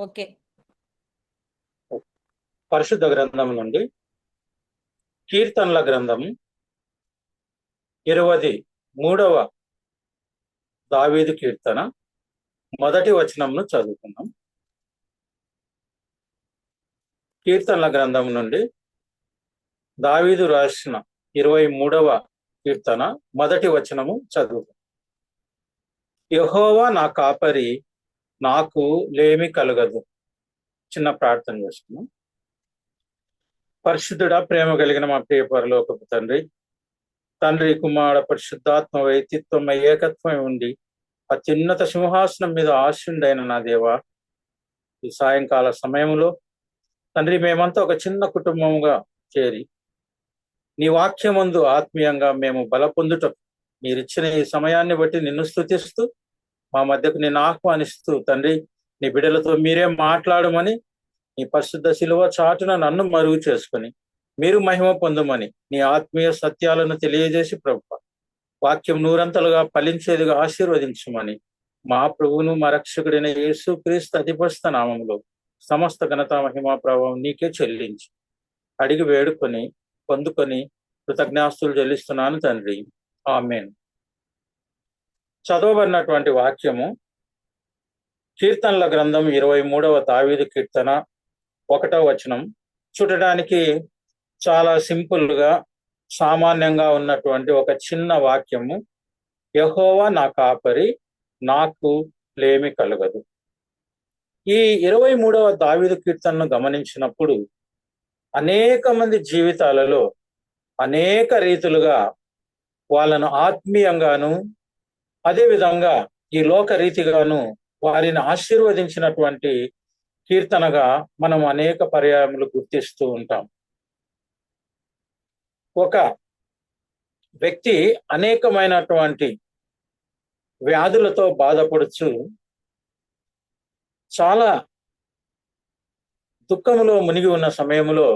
Okay. పరిశుద్ధ గ్రంథం నుండి కీర్తనల గ్రంథం 23వ దావీదు కీర్తన మొదటి వచనంను చదువుకున్నాం. కీర్తనల గ్రంథం నుండి దావీదు రాసిన 23వ కీర్తన మొదటి వచనము చదువుకున్నాం. యెహోవా నా కాపరి, నాకు లేమి కలగదు. చిన్న ప్రార్థన చేసుకున్నాం. పరిశుద్ధుడా, ప్రేమ కలిగిన మా ప్రియ పరలోకపు తండ్రి కుమార పరిశుద్ధాత్మ వైతిత్వం ఏకత్వం ఉండి అత్యున్నత సింహాసనం మీద ఆశుండైన నా దేవా, ఈ సాయంకాల సమయంలో తండ్రి మేమంతా ఒక చిన్న కుటుంబంగా చేరి నీ వాక్యమందు ఆత్మీయంగా మేము బల పొందుటకు మీరిచ్చిన ఈ సమయాన్ని బట్టి నిన్ను స్తుతిస్తూ మా మధ్యకు నిన్ను ఆహ్వానిస్తూ తండ్రి నీ బిడ్డలతో మీరే మాట్లాడమని నీ పరిశుద్ధ శిలువ చాటున నన్ను మరుగు చేసుకుని మీరు మహిమ పొందమని నీ ఆత్మీయ సత్యాలను తెలియజేసి ప్రభువా వాక్యం నూరంతలుగా ఫలించేదిగా ఆశీర్వదించమని మా ప్రభువును మా రక్షకుడైన యేసు క్రీస్తు అతిపస్త నామంలో సమస్త ఘనత మహిమా ప్రభావం నీకే చెల్లించి అడిగి వేడుకొని పొందుకొని కృతజ్ఞాస్తులు చెల్లిస్తున్నాను తండ్రి. ఆమేన్. చదవబడినటువంటి వాక్యము కీర్తనల గ్రంథం 23వ దావీదు కీర్తన 1వ వచనం. చూడడానికి చాలా సింపుల్ గా సామాన్యంగా ఉన్నటువంటి ఒక చిన్న వాక్యము. యెహోవా నా కాపరి, నాకు లేమి కలగదు. ఈ 23వ దావీదు కీర్తనను గమనించినప్పుడు అనేక మంది జీవితాలలో అనేక రీతులుగా వాళ్ళను ఆత్మీయంగాను అదేవిధంగా ఈ లోక రీతిగాను వారిని ఆశీర్వదించినటువంటి కీర్తనగా మనం అనేక పర్యాయములు గుర్తిస్తూ ఉంటాం. ఒక వ్యక్తి అనేకమైనటువంటి వ్యాధులతో బాధపడుచు చాలా దుఃఖంలో మునిగి ఉన్న సమయంలో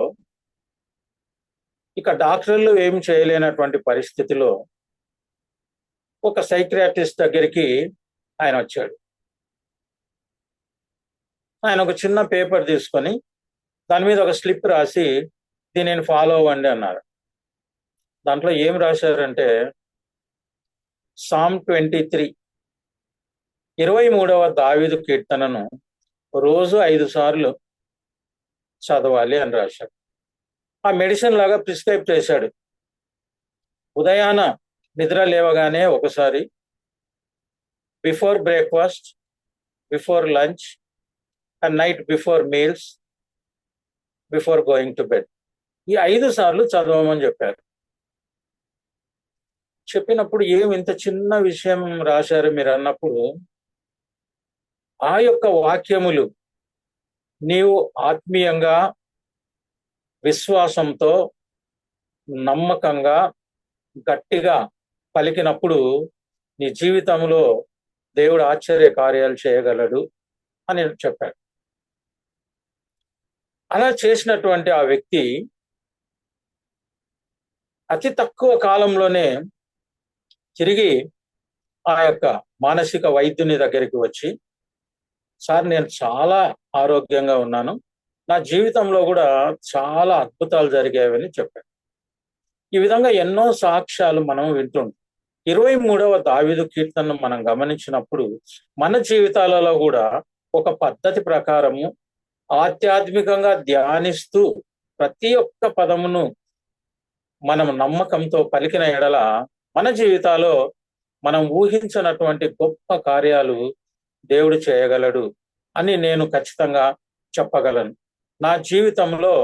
ఇక డాక్టర్లు ఏం చేయలేనటువంటి పరిస్థితిలో ఒక సైకియాట్రిస్ట్ దగ్గరికి ఆయన వచ్చాడు. ఆయన ఒక చిన్న పేపర్ తీసుకొని దాని మీద ఒక స్లిప్ రాసి దీనిని ఫాలో అవ్వండి అన్నారు. దాంట్లో ఏం రాశారంటే సామ్ 23 23వ దావీదు కీర్తనను రోజు 5 సార్లు చదవాలి అని రాశాడు. ఆ మెడిసిన్ లాగా ప్రిస్క్రైబ్ చేశాడు. ఉదయాన నిద్ర లేవగానే ఒకసారి, before breakfast, before lunch and night before meals, before going to bed, ఈ 5 సార్లు చదవమని చెప్పారు. చెప్పినప్పుడు ఏమి ఇంత చిన్న విషయం రాశారు మీరు అన్నప్పుడు, ఆ యొక్క వాక్యములు నీవు ఆత్మీయంగా విశ్వాసంతో నమ్మకంగా గట్టిగా పలికినప్పుడు నీ జీవితంలో దేవుడు ఆశ్చర్య కార్యాలు చేయగలడు అని చెప్పాడు. అలా చేసినటువంటి ఆ వ్యక్తి అతి తక్కువ కాలంలోనే తిరిగి ఆ యొక్క మానసిక వైద్యుని దగ్గరికి వచ్చి, సార్ నేను చాలా ఆరోగ్యంగా ఉన్నాను, నా జీవితంలో కూడా చాలా అద్భుతాలు జరిగాయని చెప్పాడు. ఈ విధంగా ఎన్నో సాక్ష్యాలు మనం వింటుంటాం. 23వ దావీదు కీర్తనను మనం గమనించినప్పుడు మన జీవితాలలో కూడా ఒక పద్ధతి ప్రకారము ఆధ్యాత్మికంగా ధ్యానిస్తూ ప్రతి ఒక్క పదమును మనం నమ్మకంతో పలికిన ఎడల మన జీవితాల్లో మనం ఊహించినటువంటి గొప్ప కార్యాలు దేవుడు చేయగలడు అని నేను ఖచ్చితంగా చెప్పగలను. నా జీవితంలో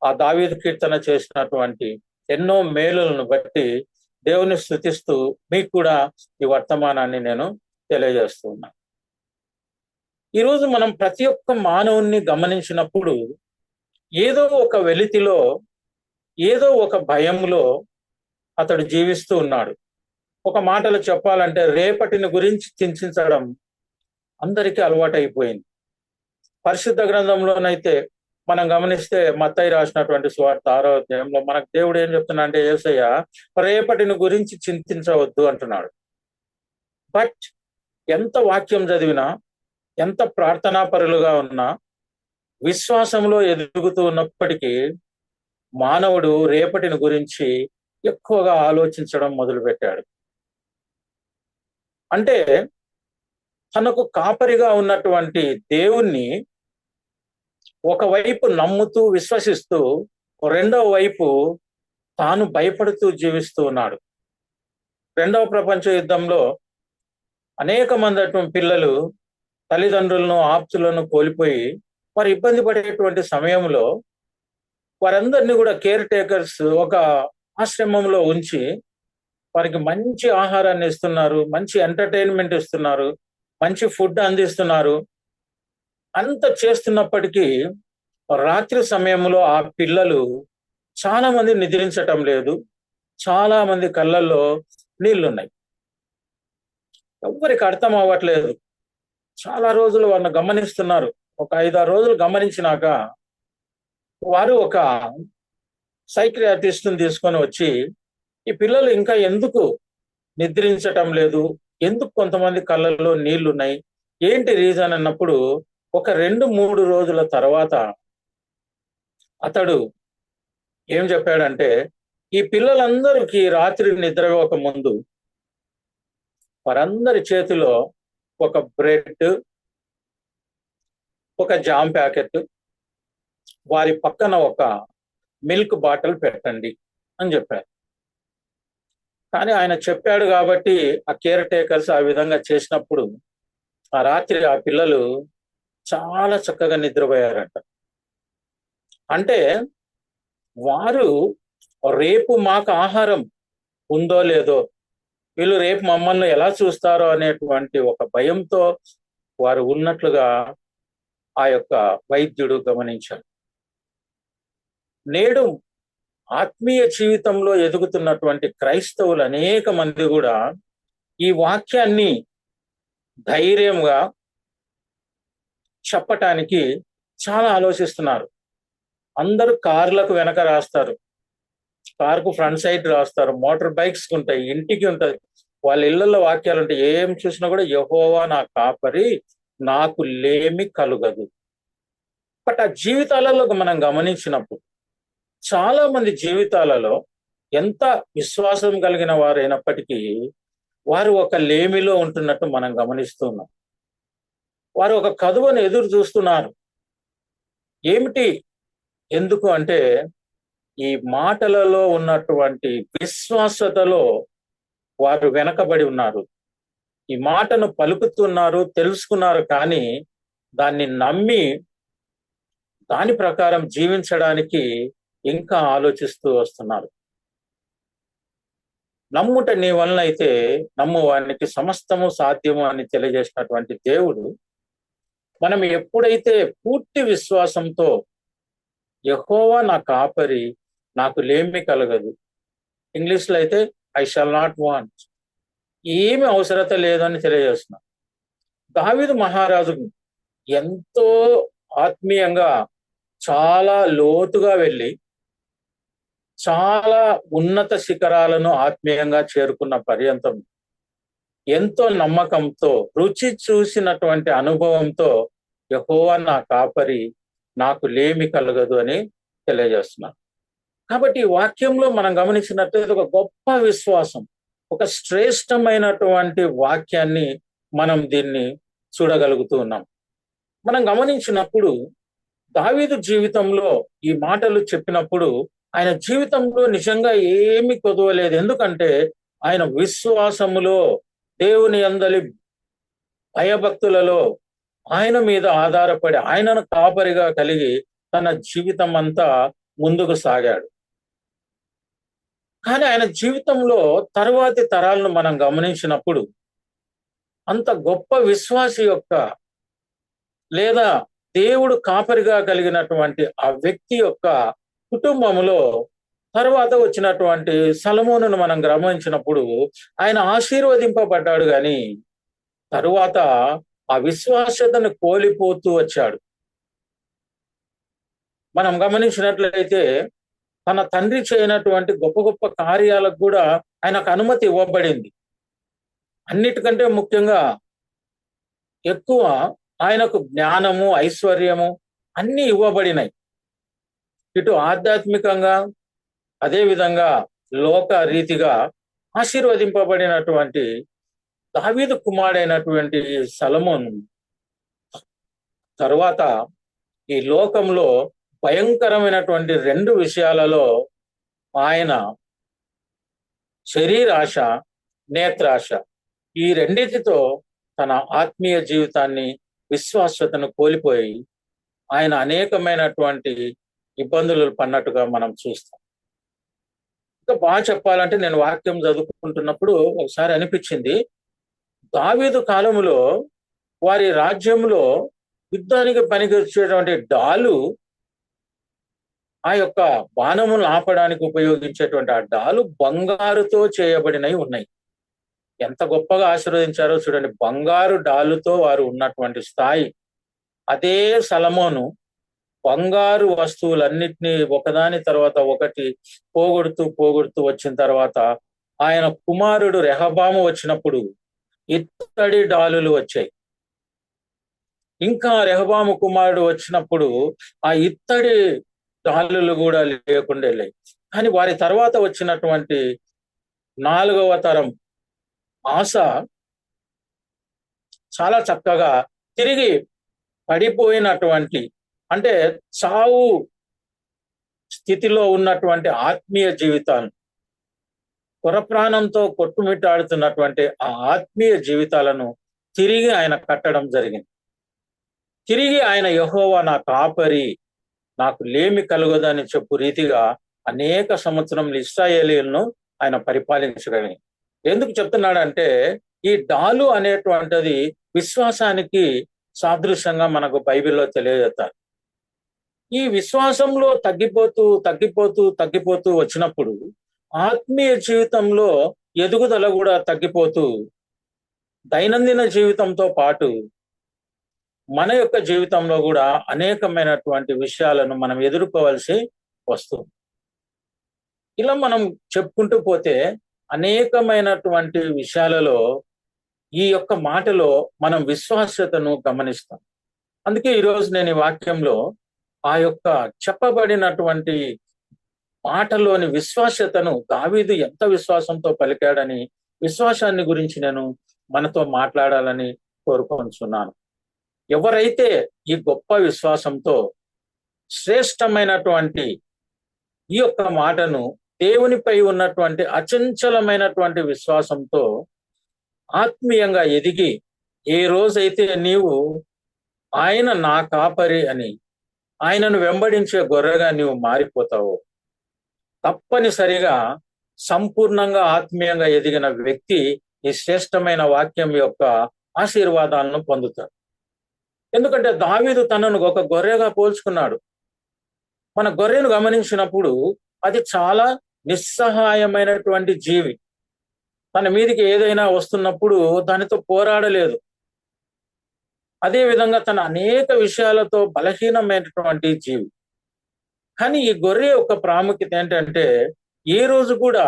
ఆ దావీదు కీర్తన చేసినటువంటి ఎన్నో మేలులను బట్టి దేవుని స్తుతిస్తూ మీకు కూడా ఈ వర్తమానాన్ని నేను తెలియజేస్తున్నా. ఈరోజు మనం ప్రతి ఒక్క మానవుణ్ణి గమనించినప్పుడు ఏదో ఒక వెలితిలో, ఏదో ఒక భయంలో అతడు జీవిస్తూ ఉన్నాడు. ఒక మాటలో చెప్పాలంటే రేపటిని గురించి చింతించడం అందరికీ అలవాటైపోయింది. పరిశుద్ధ గ్రంథంలోనైతే మనం గమనిస్తే మత్తయి రాసినటువంటి సువార్త 6వ అధ్యాయంలో మనకు దేవుడు ఏం చెప్తున్నా అంటే, యేసయ్య రేపటిని గురించి చింతించవద్దు అంటున్నాడు. బట్ ఎంత వాక్యం చదివినా ఎంత ప్రార్థనాపరులుగా ఉన్నా, విశ్వాసంలో ఎదుగుతూ ఉన్నప్పటికీ మానవుడు రేపటిని గురించి ఎక్కువగా ఆలోచించడం మొదలుపెట్టాడు. అంటే తనకు కాపరిగా ఉన్నటువంటి దేవుణ్ణి ఒకవైపు నమ్ముతూ విశ్వసిస్తూ, రెండవ వైపు తాను భయపడుతూ జీవిస్తూ ఉన్నాడు. రెండవ ప్రపంచ యుద్ధంలో అనేక మంది అటువంటి పిల్లలు తల్లిదండ్రులను, ఆప్తులను కోల్పోయి వారు ఇబ్బంది పడేటువంటి సమయంలో వారందరినీ కూడా కేర్ టేకర్స్ ఒక ఆశ్రమంలో ఉంచి వారికి మంచి ఆహారాన్ని ఇస్తున్నారు, మంచి ఎంటర్టైన్మెంట్ ఇస్తున్నారు, మంచి ఫుడ్ అందిస్తున్నారు. అంత చేస్తున్నప్పటికీ రాత్రి సమయంలో ఆ పిల్లలు చాలా మంది నిద్రించటం లేదు. చాలా మంది కళ్ళల్లో నీళ్లున్నాయి. ఎవ్వరికి అర్థం అవ్వట్లేదు. చాలా రోజులు వాళ్ళని గమనిస్తున్నారు. ఒక 5-6 రోజులు గమనించినాక వారు ఒక సైకియాట్రిస్ట్ని తీసుకొని వచ్చి, ఈ పిల్లలు ఇంకా ఎందుకు నిద్రించటం లేదు, ఎందుకు కొంతమంది కళ్ళల్లో నీళ్లున్నాయి, ఏంటి రీజన్ అన్నప్పుడు ఒక 2-3 రోజుల తర్వాత అతడు ఏం చెప్పాడంటే, ఈ పిల్లలందరికీ రాత్రి నిద్రపోక ముందు వారందరి చేతిలో ఒక బ్రెడ్, ఒక జామ్ ప్యాకెట్, వారి పక్కన ఒక మిల్క్ బాటిల్ పెట్టండి అని చెప్పారు. కానీ ఆయన చెప్పాడు కాబట్టి ఆ కేర్ టేకర్స్ ఆ విధంగా చేసినప్పుడు ఆ రాత్రి ఆ పిల్లలు చాలా చక్కగా నిద్రపోయారంట. అంటే వారు రేపు మాకు ఆహారం ఉందో లేదో, వీళ్ళు రేపు మమ్మల్ని ఎలా చూస్తారో అనేటువంటి ఒక భయంతో వారు ఉన్నట్లుగా ఆ యొక్క వైద్యుడు గమనించాడు. నేడు ఆత్మీయ జీవితంలో ఎదుగుతున్నటువంటి క్రైస్తవులు అనేక మంది కూడా ఈ వాక్యాన్ని ధైర్యంగా చెప్పటానికి చాలా ఆలోచిస్తున్నారు. అందరూ కార్లకు వెనక రాస్తారు, కార్కు ఫ్రంట్ సైడ్ రాస్తారు, మోటార్ బైక్స్ ఉంటాయి, ఇంటికి ఉంటది, వాళ్ళ ఇళ్లలో వాక్యాలు ఉంటాయి. ఏం చూసినా కూడా యెహోవా నా కాపరి, నాకు లేమి కలుగదు. బట్ ఆ జీవితాలలో మనం గమనించినప్పుడు చాలా మంది జీవితాలలో ఎంత విశ్వాసం కలిగిన వారైనప్పటికీ వారు ఒక లేమిలో ఉంటున్నట్టు మనం గమనిస్తున్నాం. వారు ఒక కదువను ఎదురు చూస్తున్నారు. ఏమిటి, ఎందుకు అంటే ఈ మాటలలో ఉన్నటువంటి విశ్వాసతలో వారు వెనకబడి ఉన్నారు. ఈ మాటను పలుకుతున్నారు, తెలుసుకున్నారు, కానీ దాన్ని నమ్మి దాని ప్రకారం జీవించడానికి ఇంకా ఆలోచిస్తూ వస్తున్నారు. నమ్ముట నీ వలన అయితే నమ్ము వానికి సమస్తము సాధ్యము అని తెలియజేసినటువంటి దేవుడు, మనం ఎప్పుడైతే పూర్తి విశ్వాసంతో యెహోవా నా కాపరి, నాకు లేమి కలగదు, ఇంగ్లీష్లో అయితే ఐ షల్ నాట్ వాంట్, ఏమి అవసరత లేదని తెలియజేస్తున్నాం. దావీదు మహారాజు ఎంతో ఆత్మీయంగా చాలా లోతుగా వెళ్ళి చాలా ఉన్నత శిఖరాలను ఆత్మీయంగా చేరుకున్న పర్యంతం ఎంతో నమ్మకంతో, రుచి చూసినటువంటి అనుభవంతో యెహోవా నా కాపరి, నాకు లేమి కలగదు అని తెలియజేస్తున్నారు. కాబట్టి ఈ వాక్యంలో మనం గమనించినట్లయితే ఒక గొప్ప విశ్వాసం, ఒక శ్రేష్టమైనటువంటి వాక్యాన్ని మనం దీన్ని చూడగలుగుతూ ఉన్నాం. మనం గమనించినప్పుడు దావీదు జీవితంలో ఈ మాటలు చెప్పినప్పుడు ఆయన జీవితంలో నిజంగా ఏమీ కొదవలేదు. ఎందుకంటే ఆయన విశ్వాసములో, దేవుని యందలి భయభక్తులలో ఆయన మీద ఆధారపడి ఆయనను కాపరిగా కలిగి తన జీవితం అంతా ముందుకు సాగాడు. కానీ ఆయన జీవితంలో తరువాతి తరాలను మనం గమనించినప్పుడు అంత గొప్ప విశ్వాసి యొక్క లేదా దేవుడు కాపరిగా కలిగినటువంటి ఆ వ్యక్తి యొక్క కుటుంబములో తర్వాత వచ్చినటువంటి సొలొమోనును మనం గమనించినప్పుడు ఆయన ఆశీర్వదింపబడ్డాడు, కానీ తరువాత ఆ విశ్వాసతను కోల్పోతూ వచ్చాడు. మనం గమనించినట్లయితే తన తండ్రి చేయనటువంటి గొప్ప గొప్ప కార్యాలకు కూడా ఆయనకు అనుమతి ఇవ్వబడింది. అన్నిటికంటే ముఖ్యంగా ఎక్కువ ఆయనకు జ్ఞానము, ఐశ్వర్యము అన్ని ఇవ్వబడినాయి. ఇటు ఆధ్యాత్మికంగా, అదే విధంగా లోక రీతిగా ఆశీర్వదింపబడినటువంటి దావీదు కుమారుడైనటువంటి సొలొమోను తరువాత ఈ లోకంలో భయంకరమైనటువంటి రెండు విషయాలలో ఆయన శరీరాశ, నేత్రాశ, ఈ రెండిటితో తన ఆత్మీయ జీవితాన్ని, విశ్వాసతను కోల్పోయి ఆయన అనేకమైనటువంటి ఇబ్బందులు పడినట్టుగా మనం చూస్తాం. ఇంకా బాగా చెప్పాలంటే నేను వాక్యం చదువుకుంటున్నప్పుడు ఒకసారి అనిపించింది, దావీదు కాలములో వారి రాజ్యంలో యుద్ధానికి పనికి వచ్చేటువంటి డాలు, ఆ యొక్క బాణమును ఆపడానికి ఉపయోగించేటువంటి ఆ డాలు బంగారుతో చేయబడినవి ఉన్నాయి. ఎంత గొప్పగా ఆశీర్వదించారో చూడండి. బంగారు డాలుతో వారు ఉన్నటువంటి స్థాయి. అదే సొలొమోను బంగారు వస్తువులన్నిటినీ ఒకదాని తర్వాత ఒకటి పోగొడుతూ వచ్చిన తర్వాత ఆయన కుమారుడు రెహబాము వచ్చినప్పుడు ఇత్తడి డాలులు వచ్చాయి. ఇంకా రెహబాము కుమారుడు వచ్చినప్పుడు ఆ ఇత్తడి డాలులు కూడా లేకుండా వెళ్ళాయి. కానీ వారి తర్వాత వచ్చినటువంటి 4వ తరం ఆస చాలా చక్కగా తిరిగి పడిపోయినటువంటి, అంటే చావు స్థితిలో ఉన్నటువంటి ఆత్మీయ జీవితాన్ని, కొరప్రాణంతో కొట్టుమిట్టాడుతున్నటువంటి ఆ ఆత్మీయ జీవితాలను తిరిగి ఆయన కట్టడం జరిగింది. తిరిగి ఆయన యెహోవా నా కాపరి, నాకు లేమి కలుగదని చెప్పు రీతిగా అనేక సంవత్సరములు ఇశ్రాయేలీయులను ఆయన పరిపాలించగలిగింది. ఎందుకు చెప్తున్నాడంటే ఈ డాలు అనేటువంటిది విశ్వాసానికి సాదృశ్యంగా మనకు బైబిల్లో తెలియజేస్తారు. ఈ విశ్వాసంలో తగ్గిపోతూ వచ్చినప్పుడు ఆత్మీయ జీవితంలో ఎదుగుదల కూడా తగ్గిపోతూ, దైనందిన జీవితంతో పాటు మన యొక్క జీవితంలో కూడా అనేకమైనటువంటి విషయాలను మనం ఎదుర్కోవాల్సి వస్తుంది. ఇలా మనం చెప్పుకుంటూ పోతే అనేకమైనటువంటి విషయాలలో ఈ యొక్క మాటలో మనం విశ్వాస్యతను గమనిస్తాం. అందుకే ఈరోజు నేను ఈ వాక్యంలో ఆ యొక్క చెప్పబడినటువంటి మాటలోని విశ్వాస్యతను, దావీదు ఎంత విశ్వాసంతో పలికాడని, విశ్వాసాన్ని గురించి నేను మనతో మాట్లాడాలని కోరుకుంటున్నాను. ఎవరైతే ఈ గొప్ప విశ్వాసంతో శ్రేష్టమైనటువంటి ఈ యొక్క మాటను, దేవునిపై ఉన్నటువంటి అచంచలమైనటువంటి విశ్వాసంతో ఆత్మీయంగా ఎదిగి, ఏ రోజైతే నీవు ఆయన నా కాపరి అని, ఆయనను వెంబడించే గొర్రెగా నీవు మారిపోతావు, తప్పనిసరిగా సంపూర్ణంగా ఆత్మీయంగా ఎదిగిన వ్యక్తి ఈ శ్రేష్టమైన వాక్యం యొక్క ఆశీర్వాదాలను పొందుతాడు. ఎందుకంటే దావీదు తనను ఒక గొర్రెగా పోల్చుకున్నాడు. మన గొర్రెను గమనించినప్పుడు అది చాలా నిస్సహాయమైనటువంటి జీవి. తన మీదికి ఏదైనా వస్తున్నప్పుడు దానితో పోరాడలేదు. అదే విధంగా తన అనేక విషయాలతో బలహీనమైనటువంటి జీవి. కానీ ఈ గొర్రె యొక్క ప్రాముఖ్యత ఏంటంటే, ఏ రోజు కూడా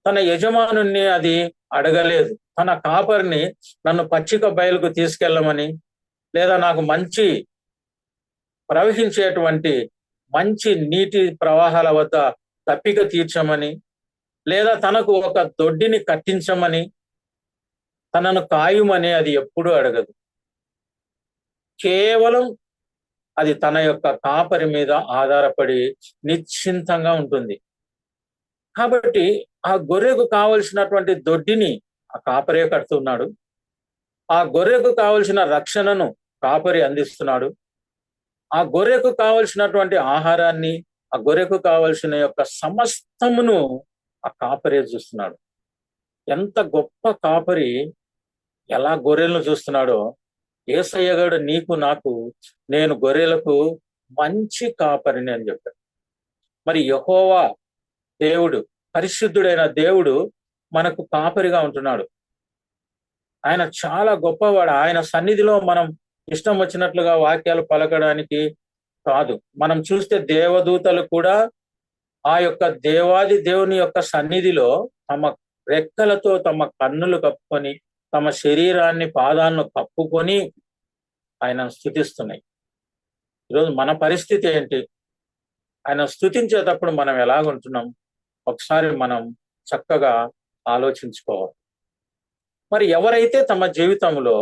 తన యజమానుణ్ణి అది అడగలేదు. తన కాపరిని నన్ను పచ్చిక బయలుకు తీసుకెళ్ళమని, లేదా నాకు మంచి ప్రవహించేటువంటి మంచి నీటి ప్రవాహాల వద్ద తప్పిక తీర్చమని, లేదా తనకు ఒక దొడ్డిని కట్టించమని, తనను కాయుమని అది ఎప్పుడూ అడగదు. కేవలం అది తన యొక్క కాపరి మీద ఆధారపడి నిశ్చింతంగా ఉంటుంది. కాబట్టి ఆ గొర్రెకు కావలసినటువంటి దొడ్డిని ఆ కాపరే కడుతున్నాడు. ఆ గొర్రెకు కావలసిన రక్షణను కాపరి అందిస్తున్నాడు. ఆ గొర్రెకు కావలసినటువంటి ఆహారాన్ని, ఆ గొర్రెకు కావలసిన యొక్క సమస్తమును ఆ కాపరే చూస్తున్నాడు. ఎంత గొప్ప కాపరి ఎలా గొర్రెలను చూస్తున్నాడో, యేసయ్యగాడు నీకు నాకు, నేను గొర్రెలకు మంచి కాపరిని అని చెప్పాడు. మరి యెహోవా దేవుడు, పరిశుద్ధుడైన దేవుడు మనకు కాపరిగా ఉంటున్నాడు. ఆయన చాలా గొప్పవాడు. ఆయన సన్నిధిలో మనం ఇష్టం వచ్చినట్లుగా వాక్యాలు పలకడానికి కాదు. మనం చూస్తే దేవదూతలు కూడా ఆ యొక్క దేవాది దేవుని యొక్క సన్నిధిలో తమ రెక్కలతో తమ కన్నులు కప్పుకొని, తమ శరీరాన్ని, పాదాలను కప్పుకొని ఆయనను స్తుతిస్తున్నాయి. ఈరోజు మన పరిస్థితి ఏంటి? ఆయన స్తుతించేటప్పుడు మనం ఎలాగుంటున్నాం? ఒకసారి మనం చక్కగా ఆలోచించుకోవాలి. మరి ఎవరైతే తమ జీవితంలో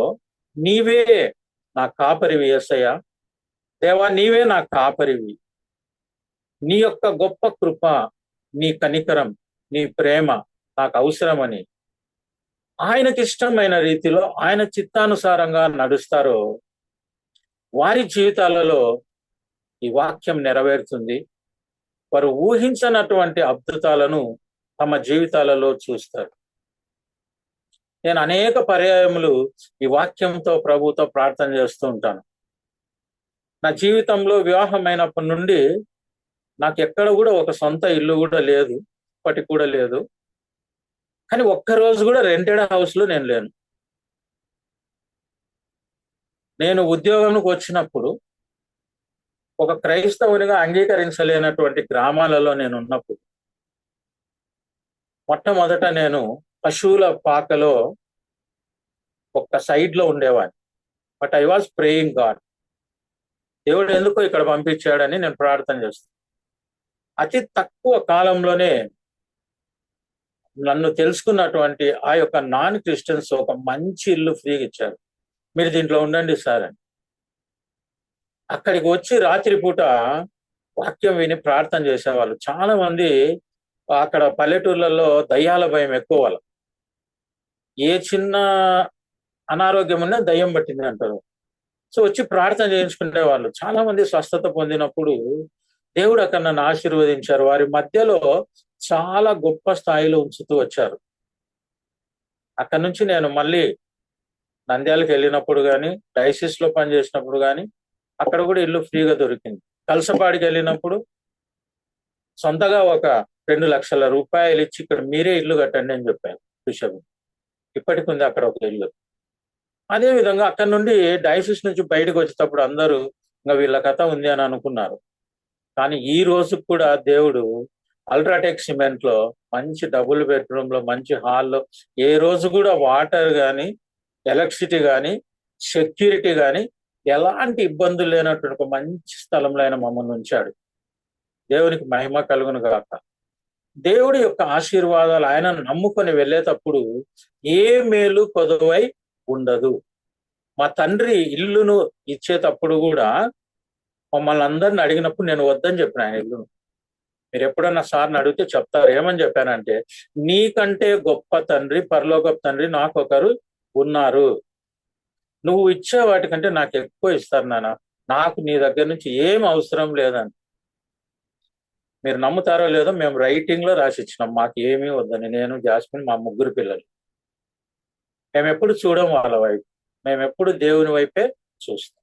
నీవే నా కాపరివి యేసయ్యా, దేవా నీవే నా కాపరివి, నీ యొక్క గొప్ప కృప, నీ కనికరం, నీ ప్రేమ నాకు అవసరమని ఆయనకి ఇష్టమైన రీతిలో ఆయన చిత్తానుసారంగా నడుస్తారో వారి జీవితాలలో ఈ వాక్యం నెరవేరుతుంది. వారు ఊహించనటువంటి అద్భుతాలను తమ జీవితాలలో చూస్తారు. నేను అనేక పర్యాయములు ఈ వాక్యంతో ప్రభుతో ప్రార్థన చేస్తూ ఉంటాను. నా జీవితంలో వివాహమైనప్పటి నుండి నాకు ఎక్కడ కూడా ఒక సొంత ఇల్లు కూడా లేదు, ఇప్పటికి కూడా లేదు. కానీ ఒక్కరోజు కూడా రెంటెడ్ హౌస్ లో నేను లేను. నేను ఉద్యోగానికి వచ్చినప్పుడు ఒక క్రైస్తవునిగా అంగీకరించలేనటువంటి గ్రామాలలో నేను ఉన్నప్పుడు మొట్టమొదట నేను పశువుల పాకలో ఒక సైడ్ లో ఉండేవాడిని. But I was praying God. దేవుడు ఎందుకో ఇక్కడ పంపించాడని నేను ప్రార్థన చేస్తాను. అతి తక్కువ కాలంలోనే నన్ను తెలుసుకున్నటువంటి ఆ యొక్క నాన్ క్రిస్టియన్స్ ఒక మంచి ఇల్లు ఫ్రీగా ఇచ్చారు. మీరు దీంట్లో ఉండండి సార్ అని. అక్కడికి వచ్చి రాత్రిపూట వాక్యం విని ప్రార్థన చేసేవాళ్ళు. చాలా మంది అక్కడ పల్లెటూర్లలో దయ్యాల భయం ఎక్కువ. వాళ్ళు ఏ చిన్న అనారోగ్యం ఉన్నా దయ్యం పట్టింది అంటారు. సో వచ్చి ప్రార్థన చేయించుకునే వాళ్ళు. చాలా మంది స్వస్థత పొందినప్పుడు దేవుడు అక్కడ నన్ను ఆశీర్వదించారు. వారి మధ్యలో చాలా గొప్ప స్థాయిలో ఉంచుతూ వచ్చారు. అక్కడ నుంచి నేను మళ్ళీ నంద్యాలకు వెళ్ళినప్పుడు కానీ, డైసిస్ లో పనిచేసినప్పుడు కానీ అక్కడ కూడా ఇల్లు ఫ్రీగా దొరికింది. కలసపాడికి వెళ్ళినప్పుడు సొంతగా ఒక 2 లక్షల రూపాయలు ఇచ్చి ఇక్కడ మీరే ఇల్లు కట్టండి అని చెప్పాను బిషప్. ఇప్పటికి ఉంది అక్కడ ఒక ఇల్లు. అదే విధంగా అక్కడ నుండి డైసిస్ నుంచి బయటకు వచ్చేటప్పుడు అందరూ ఇంకా వీళ్ళ కథ ఉంది అని అనుకున్నారు. కానీ ఈ రోజు కూడా దేవుడు అల్ట్రాటెక్ సిమెంట్ లో మంచి డబుల్ బెడ్రూమ్ లో మంచి హాల్లో ఏ రోజు కూడా వాటర్ కానీ, ఎలక్ట్రిసిటీ కానీ, సెక్యూరిటీ కానీ ఎలాంటి ఇబ్బందులు లేనటువంటి ఒక మంచి స్థలంలో ఆయన మమ్మల్ని ఉంచాడు. దేవునికి మహిమ కలుగును గాక. దేవుడి యొక్క ఆశీర్వాదాలు ఆయనను నమ్ముకొని వెళ్ళేటప్పుడు ఏ మేలు కొదువై ఉండదు. మా తండ్రి ఇల్లును ఇచ్చేటప్పుడు కూడా మమ్మల్ని అందరిని అడిగినప్పుడు నేను వద్దని చెప్పిన ఆయన ఇల్లును. మీరు ఎప్పుడన్నా సార్ని అడిగితే చెప్తారు. ఏమని చెప్పానంటే, నీకంటే గొప్ప తండ్రి, పరలోకపు తండ్రి నాకు ఒకరు ఉన్నారు. నువ్వు ఇచ్చే వాటికంటే నాకు ఎక్కువ ఇస్తారు నాన్న. నాకు నీ దగ్గర నుంచి ఏం అవసరం లేదని. మీరు నమ్ముతారో లేదో మేము రైటింగ్ లో రాసి ఇచ్చినాం మాకు ఏమీ వద్దని. నేను, జాస్మిన్, మా 3 పిల్లలు. మేము ఎప్పుడు చూడం వాళ్ళ వైపు. మేము ఎప్పుడు దేవుని వైపే చూస్తాం.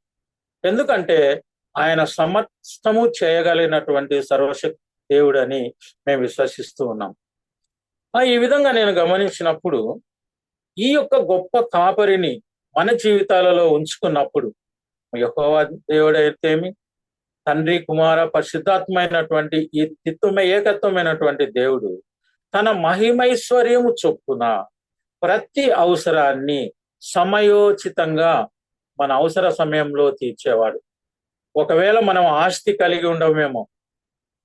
ఎందుకంటే ఆయన సమస్తము చేయగలిగినటువంటి సర్వశక్తి దేవుడు అని మేము విశ్వసిస్తూ ఉన్నాం. ఈ విధంగా నేను గమనించినప్పుడు ఈ యొక్క గొప్ప కాపరిని మన జీవితాలలో ఉంచుకున్నప్పుడు యెహోవా దేవుడైతేమి, తండ్రి, కుమార, పరిశుద్ధాత్మైనటువంటి ఈ ఏకత్వమైనటువంటి దేవుడు తన మహిమైశ్వర్యము చొప్పున ప్రతి అవసరాన్ని సమయోచితంగా మన అవసర సమయంలో తీర్చేవాడు. ఒకవేళ మనం ఆస్తి కలిగి ఉండమేమో,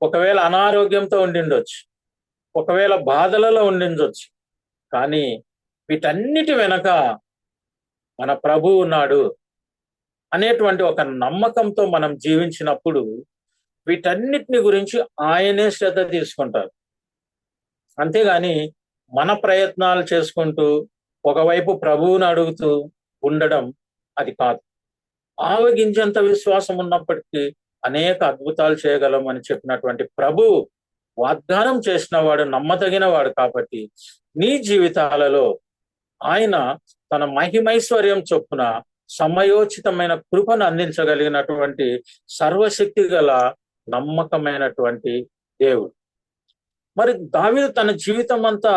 ఒకవేళ అనారోగ్యంతో ఉండిండొచ్చు, ఒకవేళ బాధలలో ఉండిండొచ్చు, కానీ వీటన్నిటి వెనక మన ప్రభువు ఉన్నాడు అనేటువంటి ఒక నమ్మకంతో మనం జీవించినప్పుడు వీటన్నిటిని గురించి ఆయనే శ్రద్ధ తీసుకుంటారు. అంతేగాని మన ప్రయత్నాలు చేసుకుంటూ ఒకవైపు ప్రభువుని అడుగుతూ ఉండడం అది కాదు. ఆవగించేంత విశ్వాసం ఉన్నప్పటికీ అనేక అద్భుతాలు చేయగలమని చెప్పినటువంటి ప్రభువు వాగ్దానం చేసిన వాడు నమ్మదగిన వాడు. కాబట్టి నీ జీవితాలలో ఆయన తన మహిమైశ్వర్యం చొప్పున సమయోచితమైన కృపను అందించగలిగినటువంటి సర్వశక్తి గల నమ్మకమైనటువంటి దేవుడు. మరి దావీదు తన జీవితం అంతా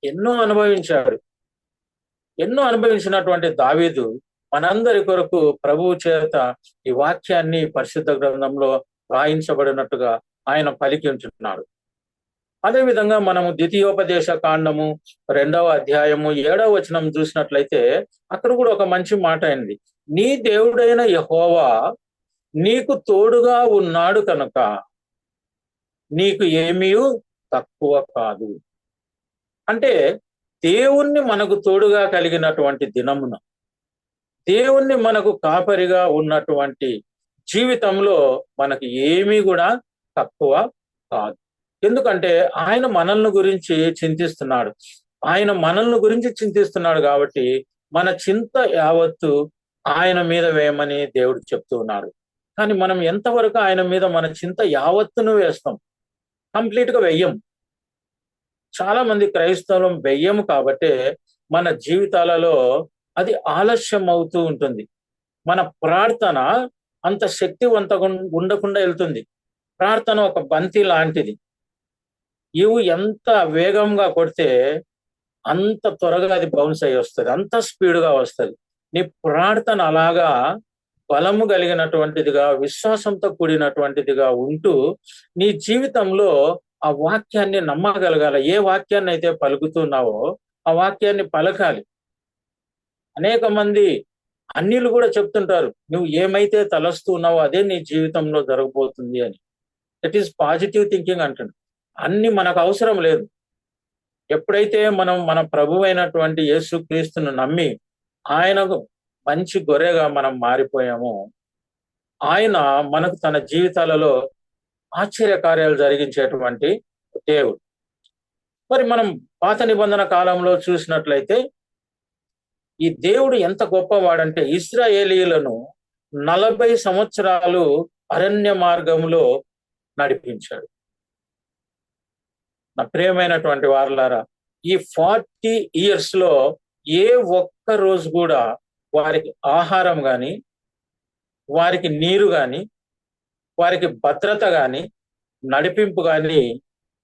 ఎన్నో అనుభవించినటువంటి దావీదు మనందరి కొరకు ప్రభువు చేత ఈ వాక్యాన్ని పరిశుద్ధ గ్రంథంలో రాయించబడినట్టుగా ఆయన పలికి ఉంటున్నాడు. అదేవిధంగా మనము ద్వితీయోపదేశ కాండము 2వ అధ్యాయము 7వ వచనం చూసినట్లయితే అక్కడ కూడా ఒక మంచి మాట అయింది. నీ దేవుడైన యెహోవా నీకు తోడుగా ఉన్నాడు కనుక నీకు ఏమీ తక్కువ కాదు. అంటే దేవుణ్ణి మనకు తోడుగా కలిగినటువంటి దినమున, దేవుణ్ణి మనకు కాపరిగా ఉన్నటువంటి జీవితంలో మనకి ఏమీ కూడా తక్కువ కాదు. ఎందుకంటే ఆయన మనల్ని గురించి చింతిస్తున్నాడు. ఆయన మనల్ని గురించి చింతిస్తున్నాడు కాబట్టి మన చింత యావత్తు ఆయన మీద వేయమని దేవుడు చెప్తూ ఉన్నాడు. కానీ మనం ఎంతవరకు ఆయన మీద మన చింత యావత్తును వేస్తాం? కంప్లీట్ గా వెయ్యం. చాలా మంది క్రైస్తవం వెయ్యము కాబట్టే మన జీవితాలలో అది ఆలస్యం అవుతూ ఉంటుంది. మన ప్రార్థన అంత శక్తివంతంగా ఉండకుండా వెళ్తుంది. ప్రార్థన ఒక బంతి లాంటిది. ఇవి ఎంత వేగంగా కొడితే అంత త్వరగా అది బౌన్స్ అయ్యి వస్తుంది, అంత స్పీడ్గా వస్తుంది. నీ ప్రార్థన అలాగా బలము కలిగినటువంటిదిగా, విశ్వాసంతో కూడినటువంటిదిగా ఉంటూ నీ జీవితంలో ఆ వాక్యాన్ని నమ్మగలగాలి. ఏ వాక్యాన్ని అయితే పలుకుతున్నావో ఆ వాక్యాన్ని పలకాలి. అనేక మంది అన్యులు కూడా చెప్తుంటారు, నువ్వు ఏమైతే తలస్తున్నావో అదే నీ జీవితంలో జరగబోతుంది అని. దట్ ఈస్ పాజిటివ్ థింకింగ్ అంటాడు. అన్ని మనకు అవసరం లేదు. ఎప్పుడైతే మనం మన ప్రభు అయినటువంటి యేసుక్రీస్తును నమ్మి ఆయనకు మంచి గొర్రెగా మనం మారిపోయామో, ఆయన మనకు తన జీవితాలలో ఆశ్చర్య కార్యాలు జరిగించేటువంటి దేవుడు. మరి మనం పాత నిబంధన కాలంలో చూసినట్లయితే ఈ దేవుడు ఎంత గొప్పవాడంటే ఇశ్రాయేలీయులను 40 సంవత్సరాలు అరణ్య మార్గంలో నడిపించాడు. నా ప్రియమైనటువంటి వారలారా, ఈ 40 years లో ఏ ఒక్క రోజు కూడా వారికి ఆహారం గాని, వారికి నీరు గాని, వారికి భద్రత గాని, నడిపింపు గాని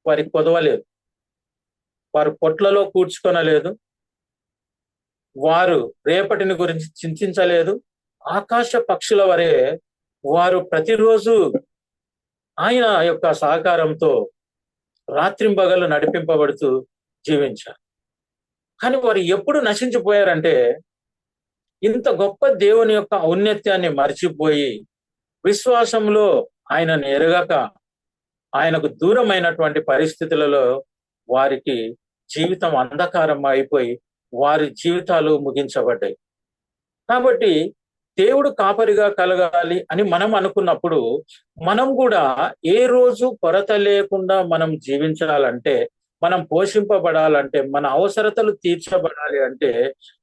వారికి కొదవలేదు. వారు పొట్లలో కూర్చుకొనలేదు. వారు రేపటిని గురించి చింతించలేదు. ఆకాశ పక్షుల వరే వారు ప్రతిరోజు ఆయన యొక్క సహకారంతో రాత్రింబగళ్ళు నడిపింపబడుతూ జీవించారు. కానీ వారు ఎప్పుడు నశించిపోయారంటే, ఇంత గొప్ప దేవుని యొక్క ఔన్నత్యాన్ని మర్చిపోయి విశ్వాసంలో ఆయనను ఎరగక ఆయనకు దూరమైనటువంటి పరిస్థితులలో వారికి జీవితం అంధకారం అయిపోయి వారి జీవితాలు ముగించబడ్డాయి. కాబట్టి దేవుడు కాపరిగా కలగాలి అని మనం అనుకున్నప్పుడు మనం కూడా ఏ రోజు కొరత లేకుండా మనం జీవించాలంటే, మనం పోషింపబడాలంటే, మన అవసరతలు తీర్చబడాలి అంటే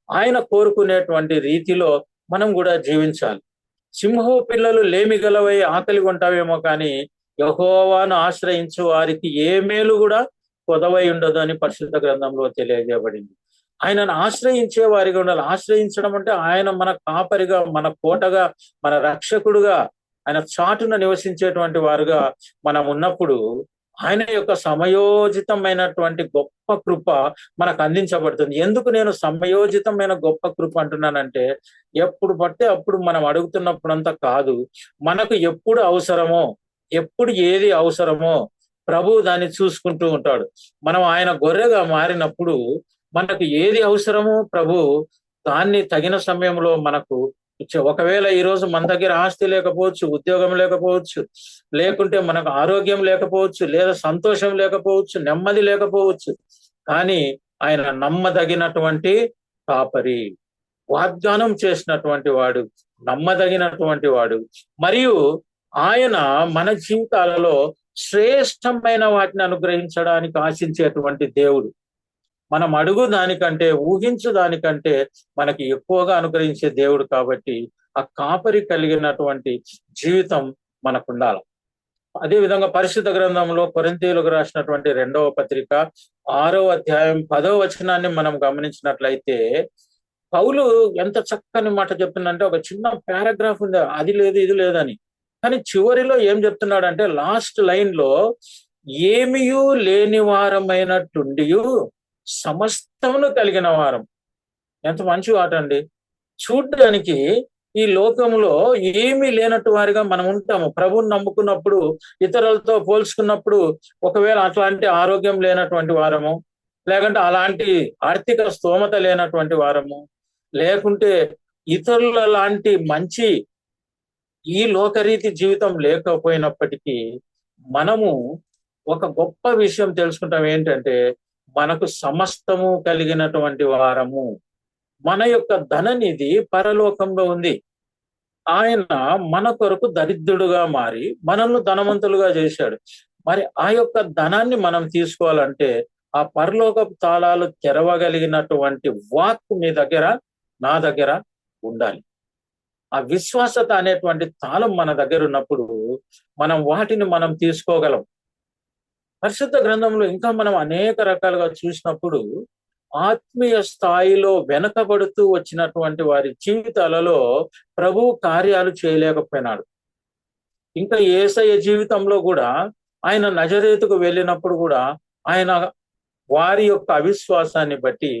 ఆయన కోరుకునేటువంటి రీతిలో మనం కూడా జీవించాలి. సింహపు పిల్లలు లేమి గలవై ఆకలి కొంటావేమో కానీ యెహోవాను ఆశ్రయించు వారికి ఏ మేలు కూడా కొదవై ఉండదు అని పరిశుద్ధ గ్రంథంలో తెలియజేయబడింది. ఆయనను ఆశ్రయించే వారిగా ఉండాలి. ఆశ్రయించడం అంటే ఆయన మన కాపరిగా, మన కోటగా, మన రక్షకుడుగా, ఆయన చాటున నివసించేటువంటి వారుగా మనం ఉన్నప్పుడు ఆయన యొక్క సమయోజితమైనటువంటి గొప్ప కృప మనకు అందించబడుతుంది. ఎందుకు నేను సమయోజితమైన గొప్ప కృప అంటున్నానంటే, ఎప్పుడు పడితే అప్పుడు మనం అడుగుతున్నప్పుడంతా కాదు, మనకు ఎప్పుడు అవసరమో, ఎప్పుడు ఏది అవసరమో ప్రభు దాన్ని చూసుకుంటూ ఉంటాడు. మనం ఆయన గొర్రెగా మారినప్పుడు మనకు ఏది అవసరమో ప్రభు దాన్ని తగిన సమయంలో మనకు ఇచ్చే. ఒకవేళ ఈరోజు మన దగ్గర ఆస్తి లేకపోవచ్చు, ఉద్యోగం లేకపోవచ్చు, లేకుంటే మనకు ఆరోగ్యం లేకపోవచ్చు, లేదా సంతోషం లేకపోవచ్చు, నెమ్మది లేకపోవచ్చు, కానీ ఆయన నమ్మదగినటువంటి కాపరి, వాగ్దానం చేసినటువంటి వాడు, నమ్మదగినటువంటి వాడు. మరియు ఆయన మన జీవితాలలో శ్రేష్టమైన వాటిని అనుగ్రహించడానికి ఆశించేటువంటి దేవుడు. మనం అడుగు దానికంటే, ఊహించు దానికంటే మనకి ఎక్కువగా అనుగ్రహించే దేవుడు. కాబట్టి ఆ కాపరి కలిగినటువంటి జీవితం మనకు ఉండాలి. అదేవిధంగా పరిశుద్ధ గ్రంథంలో కొరింథీయులకు రాసినటువంటి 2వ పత్రిక 6వ అధ్యాయం 10వ వచనాన్ని మనం గమనించినట్లయితే పౌలు ఎంత చక్కని మాట చెప్తుందంటే, ఒక చిన్న పారాగ్రాఫ్ ఉంది, అది లేదు ఇది లేదని. కానీ చివరిలో ఏం చెప్తున్నాడంటే, లాస్ట్ లైన్ లో ఏమియూ లేని వారమైనట్టుండి సమస్తమును కలిగిన వారం. ఎంత మంచి మాట అండి. చూడ్డానికి ఈ లోకంలో ఏమీ లేనట్టు వారిగా మనం ఉంటాము. ప్రభువుని నమ్ముకున్నప్పుడు, ఇతరులతో పోల్చుకున్నప్పుడు ఒకవేళ అట్లాంటి ఆరోగ్యం లేనటువంటి వారము, లేకుంటే అలాంటి ఆర్థిక స్తోమత లేనటువంటి వారము, లేకుంటే ఇతరుల లాంటి మంచి ఈ లోకరీతి జీవితం లేకపోయినప్పటికీ మనము ఒక గొప్ప విషయం తెలుసుకుంటాం. ఏంటంటే మనకు సమస్తము కలిగినటువంటి వారము. మన యొక్క ధననిధి పరలోకంలో ఉంది. ఆయన మన కొరకు దరిద్రుడుగా మారి మనల్ని ధనవంతులుగా చేశాడు. మరి ఆ యొక్క ధనాన్ని మనం తీసుకోవాలంటే ఆ పరలోకపు తాళాలు తెరవగలిగినటువంటి వాక్ మీ దగ్గర, నా దగ్గర ఉండాలి. ఆ విశ్వాసత అనేటువంటి తాళం మన దగ్గర ఉన్నప్పుడు మనం వాటిని మనం తీసుకోగలం. పరిశుద్ధ గ్రంథంలో ఇంకా మనం అనేక రకాలుగా చూసినప్పుడు ఆత్మీయ స్థాయిలో వెనకబడుతూ వచ్చినటువంటి వారి జీవితాలలో ప్రభు కార్యాలు చేయలేకపోయినాడు. ఇంకా యేసయ్య జీవితంలో కూడా ఆయన నజరేతుకు వెళ్ళినప్పుడు కూడా ఆయన వారి యొక్క అవిశ్వాసాన్ని బట్టి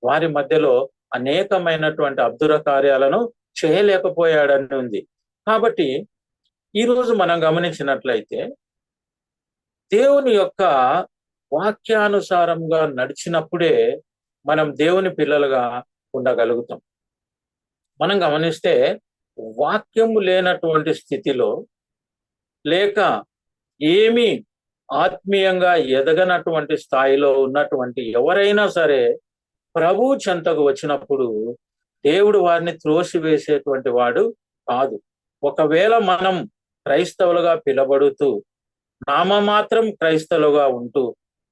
వారి మధ్యలో అనేకమైనటువంటి అద్భుత కార్యాలను చేయలేకపోయాడని ఉంది. కాబట్టి ఈరోజు మనం గమనించినట్లయితే దేవుని యొక్క వాక్యానుసారంగా నడిచినప్పుడే మనం దేవుని పిల్లలుగా ఉండగలుగుతాం. మనం గమనిస్తే వాక్యము లేనటువంటి స్థితిలో లేక ఏమీ ఆత్మీయంగా ఎదగనటువంటి స్థాయిలో ఉన్నటువంటి ఎవరైనా సరే ప్రభు చెంతకు వచ్చినప్పుడు దేవుడు వారిని త్రోసివేసేటువంటి వాడు కాదు. ఒకవేళ మనం క్రైస్తవులుగా పిలబడుతూ నామమాత్రం క్రైస్తవులుగా ఉంటూ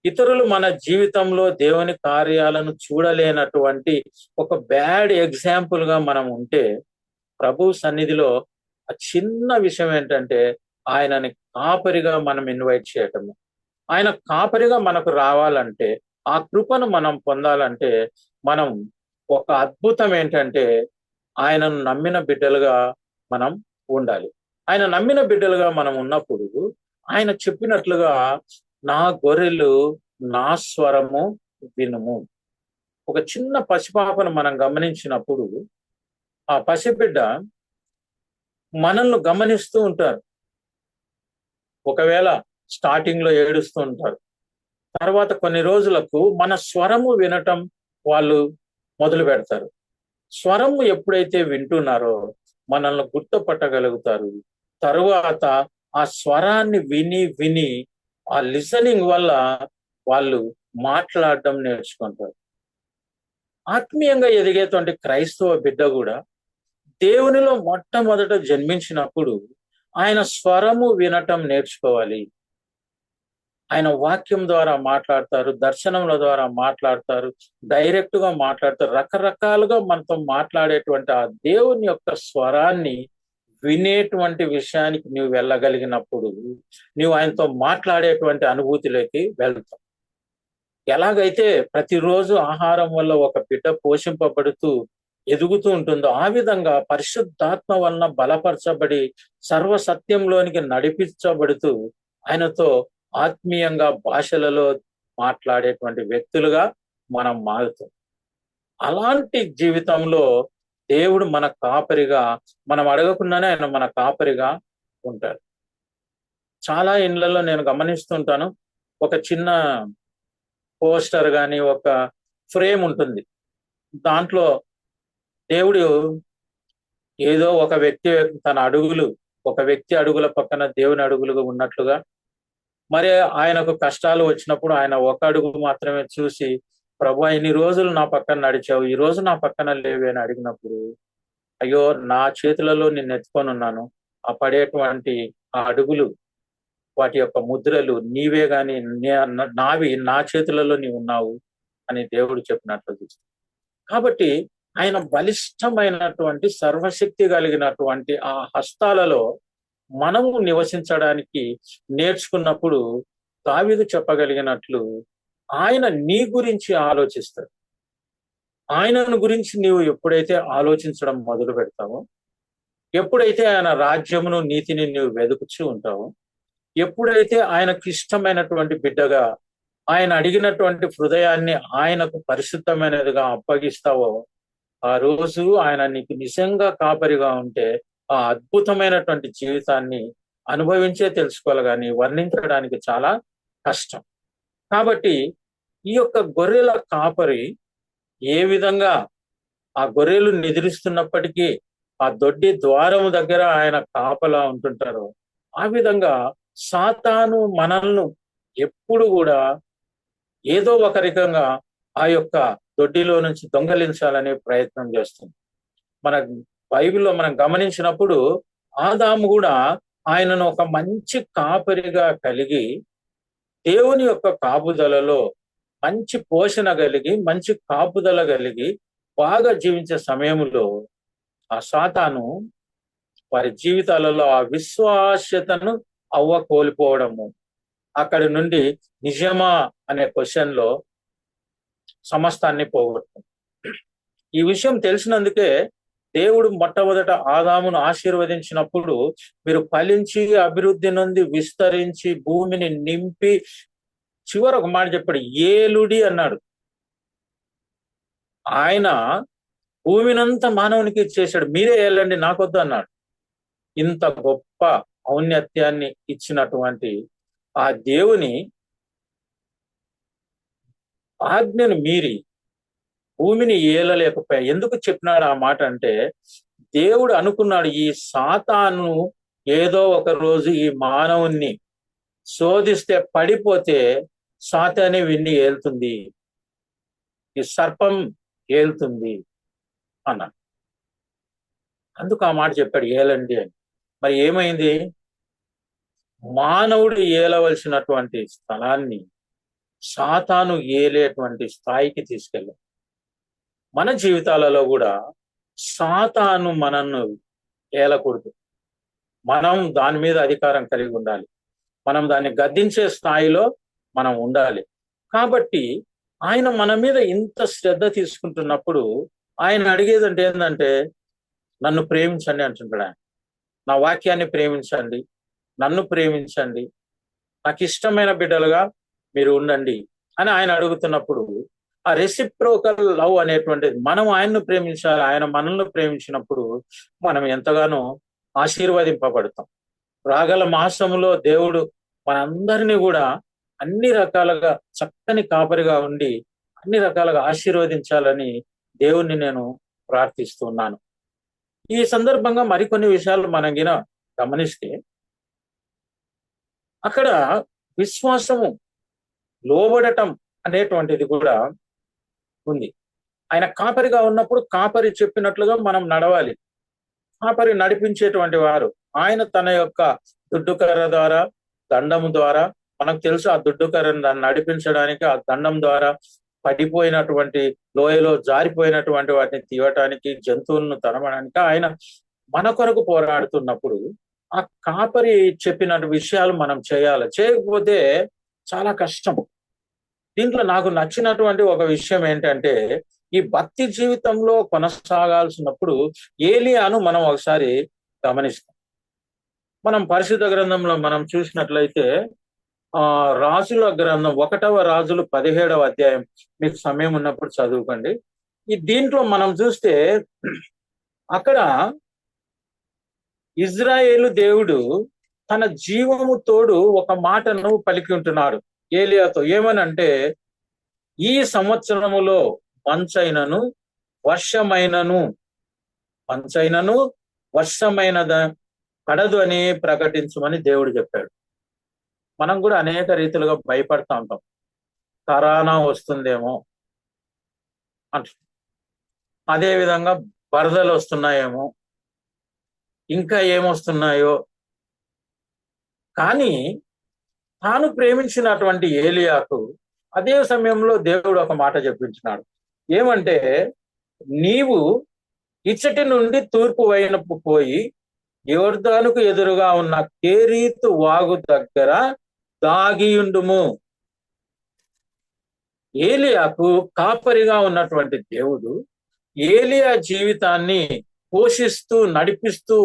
ఇతరులు మన జీవితంలో దేవుని కార్యాలను చూడలేనటువంటి ఒక బ్యాడ్ ఎగ్జాంపుల్ గా మనం ఉంటే ప్రభు సన్నిధిలో ఆ చిన్న విషయం ఏంటంటే ఆయనని కాపరిగా మనం ఇన్వైట్ చేయటము. ఆయన కాపరిగా మనకు రావాలంటే ఆ కృపను మనం పొందాలంటే మనం ఒక అద్భుతం ఏంటంటే ఆయనను నమ్మిన బిడ్డలుగా మనం ఉండాలి. ఆయన నమ్మిన బిడ్డలుగా మనం ఉన్నప్పుడు ఆయన చెప్పినట్లుగా నా గొర్రెలు నా స్వరము వినుము. ఒక చిన్న పసిపాపను మనం గమనించినప్పుడు ఆ పసిబిడ్డ మనల్ని గమనిస్తూ ఉంటారు. ఒకవేళ స్టార్టింగ్ లో ఏడుస్తూ ఉంటారు, తర్వాత కొన్ని రోజులకు మన స్వరము వినటం వాళ్ళు మొదలు పెడతారు. స్వరము ఎప్పుడైతే వింటున్నారో మనల్ని గుర్తుపట్టగలుగుతారు. తరువాత ఆ స్వరాన్ని విని విని ఆ లిసనింగ్ వల్ల వాళ్ళు మాట్లాడడం నేర్చుకుంటారు. ఆత్మీయంగా ఎదిగేటువంటి క్రైస్తవ బిడ్డ కూడా దేవునిలో మొట్టమొదట జన్మించినప్పుడు ఆయన స్వరము వినటం నేర్చుకోవాలి. ఆయన వాక్యం ద్వారా మాట్లాడతారు, దర్శనముల ద్వారా మాట్లాడతారు, డైరెక్ట్ గా మాట్లాడతారు. రకరకాలుగా మనతో మాట్లాడేటువంటి ఆ దేవుని యొక్క స్వరాన్ని వినేటువంటి విషయానికి నువ్వు వెళ్ళగలిగినప్పుడు నువ్వు ఆయనతో మాట్లాడేటువంటి అనుభూతిలోకి వెళ్తావు. ఎలాగైతే ప్రతిరోజు ఆహారం వల్ల ఒక బిడ్డ పోషింపబడుతూ ఎదుగుతూ ఉంటుందో ఆ విధంగా పరిశుద్ధాత్మ వలన బలపరచబడి సర్వసత్యంలోనికి నడిపించబడుతూ ఆయనతో ఆత్మీయంగా భాషలలో మాట్లాడేటువంటి వ్యక్తులుగా మనం మారుతాం. అలాంటి జీవితంలో దేవుడు మన కాపరిగా, మనం అడగకుండానే ఆయన మన కాపరిగా ఉంటాడు. చాలా ఇండ్లలో నేను గమనిస్తుంటాను, ఒక చిన్న పోస్టర్ కానీ ఒక ఫ్రేమ్ ఉంటుంది. దాంట్లో దేవుడు ఏదో ఒక వ్యక్తి తన అడుగులు, ఒక వ్యక్తి అడుగుల పక్కన దేవుని అడుగులుగా ఉన్నట్లుగా, మరి ఆయనకు కష్టాలు వచ్చినప్పుడు ఆయన ఒక అడుగు మాత్రమే చూసి, ప్రభు ఇన్ని రోజులు నా పక్కన నడిచావు, ఈ రోజు నా పక్కన లేవే అని అడిగినప్పుడు, అయ్యో నా చేతులలో నిన్ను ఎత్తుకొని ఉన్నాను, ఆ పడేటువంటి ఆ అడుగులు, వాటి యొక్క ముద్రలు నీవే గాని నావి నా చేతులలో నీవు ఉన్నావు అని దేవుడు చెప్పినట్లు చూస్తాం. కాబట్టి ఆయన బలిష్టమైనటువంటి సర్వశక్తి కలిగినటువంటి ఆ హస్తాలలో మనము నివసించడానికి నేర్చుకున్నప్పుడు దావీదు చెప్పగలిగినట్లు ఆయన నీ గురించి ఆలోచిస్తాడు. ఆయనను గురించి నీవు ఎప్పుడైతే ఆలోచించడం మొదలు పెడతావో, ఎప్పుడైతే ఆయన రాజ్యమును నీతిని నీవు వెతుకుతూ ఉంటావో, ఎప్పుడైతే ఆయనకు ఇష్టమైనటువంటి బిడ్డగా ఆయన అడిగినటువంటి హృదయాన్ని ఆయనకు పరిశుద్ధమైనదిగా అప్పగిస్తావో, ఆ రోజు ఆయన నీకు నిజంగా కాపరిగా ఉంటే ఆ అద్భుతమైనటువంటి జీవితాన్ని అనుభవించే తెలుసుకోవాలి, కానీ వర్ణించడానికి చాలా కష్టం. కాబట్టి ఈ యొక్క గొర్రెల కాపరి ఏ విధంగా ఆ గొర్రెలు నిద్రిస్తున్నప్పటికీ ఆ దొడ్డి ద్వారము దగ్గర ఆయన కాపలా ఉంటుంటారు. ఆ విధంగా సాతాను మనల్ని ఎప్పుడు కూడా ఏదో ఒక రకంగా ఆ యొక్క దొడ్డిలో నుంచి దొంగలించాలనే ప్రయత్నం చేస్తుంది. మన బైబిల్లో మనం గమనించినప్పుడు ఆదాము కూడా ఆయనను ఒక మంచి కాపరిగా కలిగి దేవుని యొక్క కాపుదలలో మంచి పోషణ కలిగి మంచి కాపుదల కలిగి బాగా జీవించే సమయంలో ఆ సాతాను వారి జీవితాలలో ఆ విశ్వాస్యతను కోల్పోవడము, అక్కడి నుండి నిజమా అనే క్వశ్చన్ లో సమస్తాన్ని పోగొట్టుకుంది. ఈ విషయం తెలిసినందుకే దేవుడు మొట్టమొదట ఆదామును ఆశీర్వదించినప్పుడు మీరు ఫలించి అభివృద్ధి నొంది విస్తరించి భూమిని నింపి చివరి ఒక మాట చెప్పాడు, ఏలుడి అన్నాడు. ఆయన భూమినంతా మానవునికి ఇచ్చేశాడు, మీరే ఏలండి నాకొద్దు అన్నాడు. ఇంత గొప్ప ఔన్నత్యాన్ని ఇచ్చినటువంటి ఆ దేవుని ఆజ్ఞను మీరి భూమిని ఏలలేకపోయా. ఎందుకు చెప్పినాడు ఆ మాట అంటే, దేవుడు అనుకున్నాడు ఈ సాతాను ఏదో ఒక రోజు ఈ మానవుణ్ణి శోధిస్తే పడిపోతే సాతానే విన్ని ఏలుతుంది, ఈ సర్పం ఏలుతుంది అన్నాడు. అందుకు ఆ మాట చెప్పాడు ఏలండి అని. మరి ఏమైంది? మానవుడు ఏలవలసినటువంటి స్థలాన్ని సాతాను ఏలేటువంటి స్థాయికి తీసుకెళ్ళాడు. మన జీవితాలలో కూడా సాతాను మనల్ని ఏలకూడదు. మనం దాని మీద అధికారం కలిగి ఉండాలి. మనం దాన్ని గద్దించే స్థాయిలో మనం ఉండాలి. కాబట్టి ఆయన మన మీద ఇంత శ్రద్ధ తీసుకుంటున్నప్పుడు ఆయన అడిగేదంటే ఏంటంటే, నన్ను ప్రేమించండి అంటుంటాడు ఆయన. నా వాక్యాన్ని ప్రేమించండి, నన్ను ప్రేమించండి, నాకు ఇష్టమైన బిడ్డలుగా మీరు ఉండండి అని ఆయన అడుగుతున్నప్పుడు, ఆ రెసిప్రోకల్ లవ్ అనేటువంటిది, మనం ఆయన్ను ప్రేమించాలి, ఆయన మనల్ని ప్రేమించినప్పుడు మనం ఎంతగానో ఆశీర్వదింపబడతాం. రాగల మాసములో దేవుడు మనందరినీ కూడా అన్ని రకాలుగా చక్కని కాపరిగా ఉండి అన్ని రకాలుగా ఆశీర్వదించాలని దేవుణ్ణి నేను ప్రార్థిస్తున్నాను. ఈ సందర్భంగా మరికొన్ని విషయాలు మనం గిన గమనిస్తే, అక్కడ విశ్వాసము, లోబడటం అనేటువంటిది కూడా ఉంది. ఆయన కాపరిగా ఉన్నప్పుడు కాపరి చెప్పినట్లుగా మనం నడవాలి. కాపరి నడిపించేటువంటి వారు, ఆయన తన యొక్క దుడ్డుకర్ర ద్వారా, దండము ద్వారా, మనకు తెలుసు ఆ దుడ్డుకర్రను దాన్ని నడిపించడానికి, ఆ దండం ద్వారా పడిపోయినటువంటి లోయలో జారిపోయినటువంటి వాటిని తీయటానికి, జంతువులను తరమడానికి ఆయన మన కొరకు పోరాడుతున్నప్పుడు ఆ కాపరి చెప్పిన విషయాలు మనం చేయాలి. చేయకపోతే చాలా కష్టం. దీంట్లో నాకు నచ్చినటువంటి ఒక విషయం ఏంటంటే, ఈ భక్తి జీవితంలో కొనసాగాల్సినప్పుడు ఏలియాను మనం ఒకసారి గమనిస్తాం. మనం పరిశుద్ధ గ్రంథంలో మనం చూసినట్లయితే రాజుల గ్రంథం 1వ రాజులు 17వ అధ్యాయం, మీకు సమయం ఉన్నప్పుడు చదువుకోండి. దీంట్లో మనం చూస్తే అక్కడ ఇజ్రాయేలు దేవుడు తన జీవము తోడు ఒక మాటను పలికి ఉంటున్నాడు ఏలియాతో. ఏమనంటే, ఈ సంవత్సరములో మంచైనను వర్షమైన పడదు అని ప్రకటించమని దేవుడు చెప్పాడు. మనం కూడా అనేక రీతిలుగా భయపడతా ఉంటాం. కరోనా వస్తుందేమో అంట, అదేవిధంగా వరదలు వస్తున్నాయేమో, ఇంకా ఏమొస్తున్నాయో. కానీ తాను ప్రేమించినటువంటి ఏలియాకు అదే సమయంలో దేవుడు ఒక మాట చెప్పించినాడు. ఏమంటే, నీవు ఇచ్చటి నుండి తూర్పు వైపు పోయి యోర్దానుకు ఎదురుగా ఉన్న కేరీతు వాగు దగ్గర దాగియుండుము. ఏలియాకు కాపరిగా ఉన్నటువంటి దేవుడు ఏలియా జీవితాన్ని పోషిస్తూ నడిపిస్తూ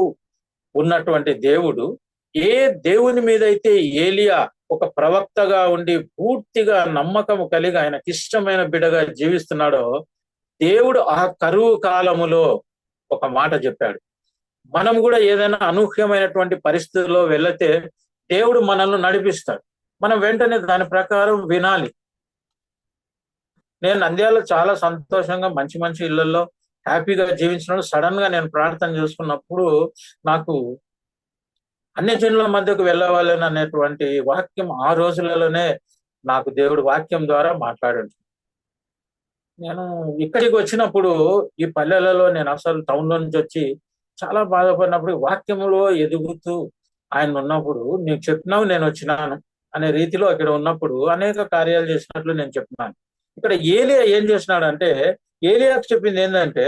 ఉన్నటువంటి దేవుడు, ఏ దేవుని మీద అయితే ఏలియా ఒక ప్రవక్తగా ఉండి పూర్తిగా నమ్మకము కలిగి ఆయనకి ఇష్టమైన బిడ్డగా జీవిస్తున్నాడో, దేవుడు ఆ కరువు కాలములో ఒక మాట చెప్పాడు. మనం కూడా ఏదైనా అనూహ్యమైనటువంటి పరిస్థితుల్లో వెళితే దేవుడు మనల్ని నడిపిస్తాడు. మనం వెంటనే దాని ప్రకారం వినాలి. నేను నంద్యాలలో చాలా సంతోషంగా మంచి మంచి ఇళ్లలో హ్యాపీగా జీవించినప్పుడు సడన్ గా నేను ప్రార్థన చేసుకున్నప్పుడు నాకు అన్యజనుల మధ్యకు వెళ్ళవాలని అనేటువంటి వాక్యం ఆ రోజులలోనే నాకు దేవుడు వాక్యం ద్వారా మాట్లాడాడు. నేను ఇక్కడికి వచ్చినప్పుడు ఈ పల్లెలలో నేను అసలు టౌన్ లో నుంచి వచ్చి చాలా బాధపడినప్పుడు వాక్యములో ఎదుగుతూ ఆయన ఉన్నప్పుడు నీకు చెప్పినావు నేను వచ్చినాను అనే రీతిలో అక్కడ ఉన్నప్పుడు అనేక కార్యాలు చేసినట్లు నేను చెప్తున్నాను. ఇక్కడ ఏలియా ఏం చేసినాడంటే, ఏలియాకు చెప్పింది ఏంటంటే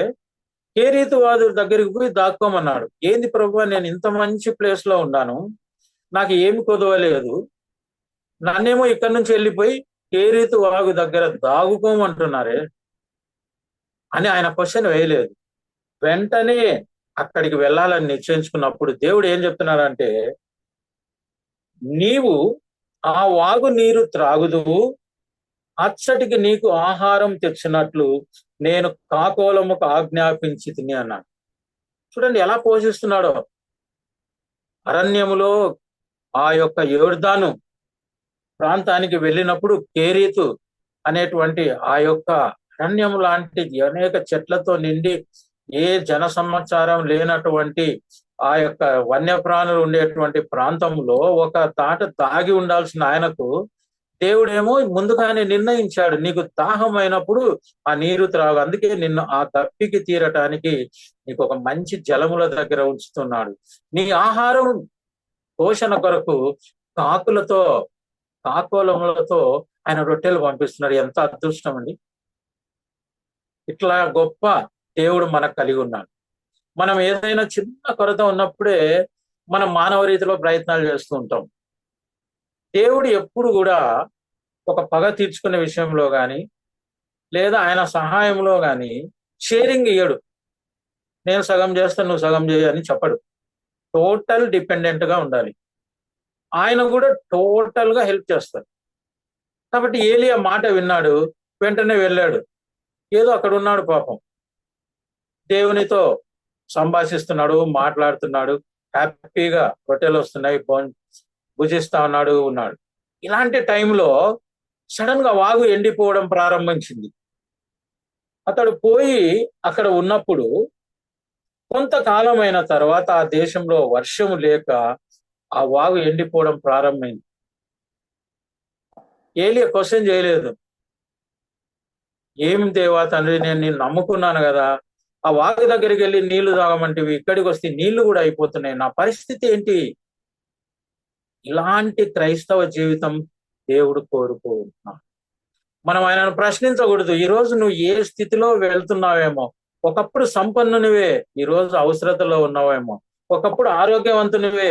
కేరీతు వాదుల దగ్గరికి పోయి దాక్కోమన్నాడు. ఏంది ప్రభువా, నేను ఇంత మంచి ప్లేస్ లో ఉన్నాను, నాకు ఏమి కొదవలేదు, నన్నేమో ఇక్కడి నుంచి వెళ్ళిపోయి కేరీతు వాగు దగ్గర దాగుకోమంటున్నారే అని ఆయన క్వశ్చన్ వేయలేదు. వెంటనే అక్కడికి వెళ్ళాలని నిశ్చయించుకున్నప్పుడు దేవుడు ఏం చెప్తున్నాడంటే, నీవు ఆ వాగు నీరు త్రాగుదువు, అచ్చటికి నీకు ఆహారం తెచ్చినట్లు నేను కాకోలముకు ఆజ్ఞాపించి తిని అన్నాడు. చూడండి ఎలా పోషిస్తున్నాడో. అరణ్యములో ఆ యొక్క యోర్దాను ప్రాంతానికి వెళ్ళినప్పుడు కేరీతు అనేటువంటి ఆ యొక్క అరణ్యం లాంటి అనేక చెట్లతో నిండి ఏ జన సమాచారం లేనటువంటి ఆ యొక్క వన్యప్రాణులు ఉండేటువంటి ప్రాంతంలో ఒక తాట తాగి ఉండాల్సిన ఆయనకు దేవుడేమో ముందుగానే నిర్ణయించాడు, నీకు దాహమైనప్పుడు ఆ నీరు త్రాగు, అందుకే నిన్ను ఆ దప్పికి తీరటానికి నీకు ఒక మంచి జలముల దగ్గర ఉంచుతున్నాడు. నీ ఆహారం పోషణ కొరకు కాకులతో కాకోలములతో ఆయన రొట్టెలు పంపిస్తున్నాడు. ఎంత అదృష్టం అండి! ఇట్లా గొప్ప దేవుడు మనకు కలిగి ఉన్నాడు. మనం ఏదైనా చిన్న కొరత ఉన్నప్పుడే మనం మానవ రీతిలో ప్రయత్నాలు చేస్తూ ఉంటాం. దేవుడు ఎప్పుడు కూడా ఒక పగ తీర్చుకునే విషయంలో కానీ లేదా ఆయన సహాయంలో కానీ షేరింగ్ ఇయ్యడు. నేను సగం చేస్తాను నువ్వు సగం చేయ అని చెప్పడు. టోటల్ డిపెండెంట్ గా ఉండాలి. ఆయన కూడా టోటల్ గా హెల్ప్ చేస్తాడు. కాబట్టి ఏలియా మాట విన్నాడు, వెంటనే వెళ్ళాడు. ఏదో అక్కడ ఉన్నాడు పాపం, దేవునితో సంభాషిస్తున్నాడు, మాట్లాడుతున్నాడు, హ్యాపీగా రొట్టెలు వస్తున్నాయి, భుజిస్తా ఉన్నాడు. ఇలాంటి టైంలో సడన్ గా వాగు ఎండిపోవడం ప్రారంభించింది. అతడు పోయి అక్కడ ఉన్నప్పుడు కొంతకాలమైన తర్వాత ఆ దేశంలో వర్షము లేక ఆ వాగు ఎండిపోవడం ప్రారంభమైంది. ఏలియా క్వశ్చన్ చేయలేదు, ఏం దేవా తండ్రి, నేను నిన్ను నమ్ముకున్నాను కదా, ఆ వాగు దగ్గరికి వెళ్ళి నీళ్లు తాగమంటివి, ఇక్కడికి వస్తే నీళ్లు కూడా అయిపోతున్నాయి, నా పరిస్థితి ఏంటి? ఇలాంటి క్రైస్తవ జీవితం దేవుడు కోరుకుంటున్నాడు. మనం ఆయనను ప్రశ్నించకూడదు. ఈరోజు నువ్వు ఏ స్థితిలో వెళ్తున్నావేమో, ఒకప్పుడు సంపన్నునివే, ఈరోజు అవసరతలో ఉన్నావేమో, ఒకప్పుడు ఆరోగ్యవంతునివే,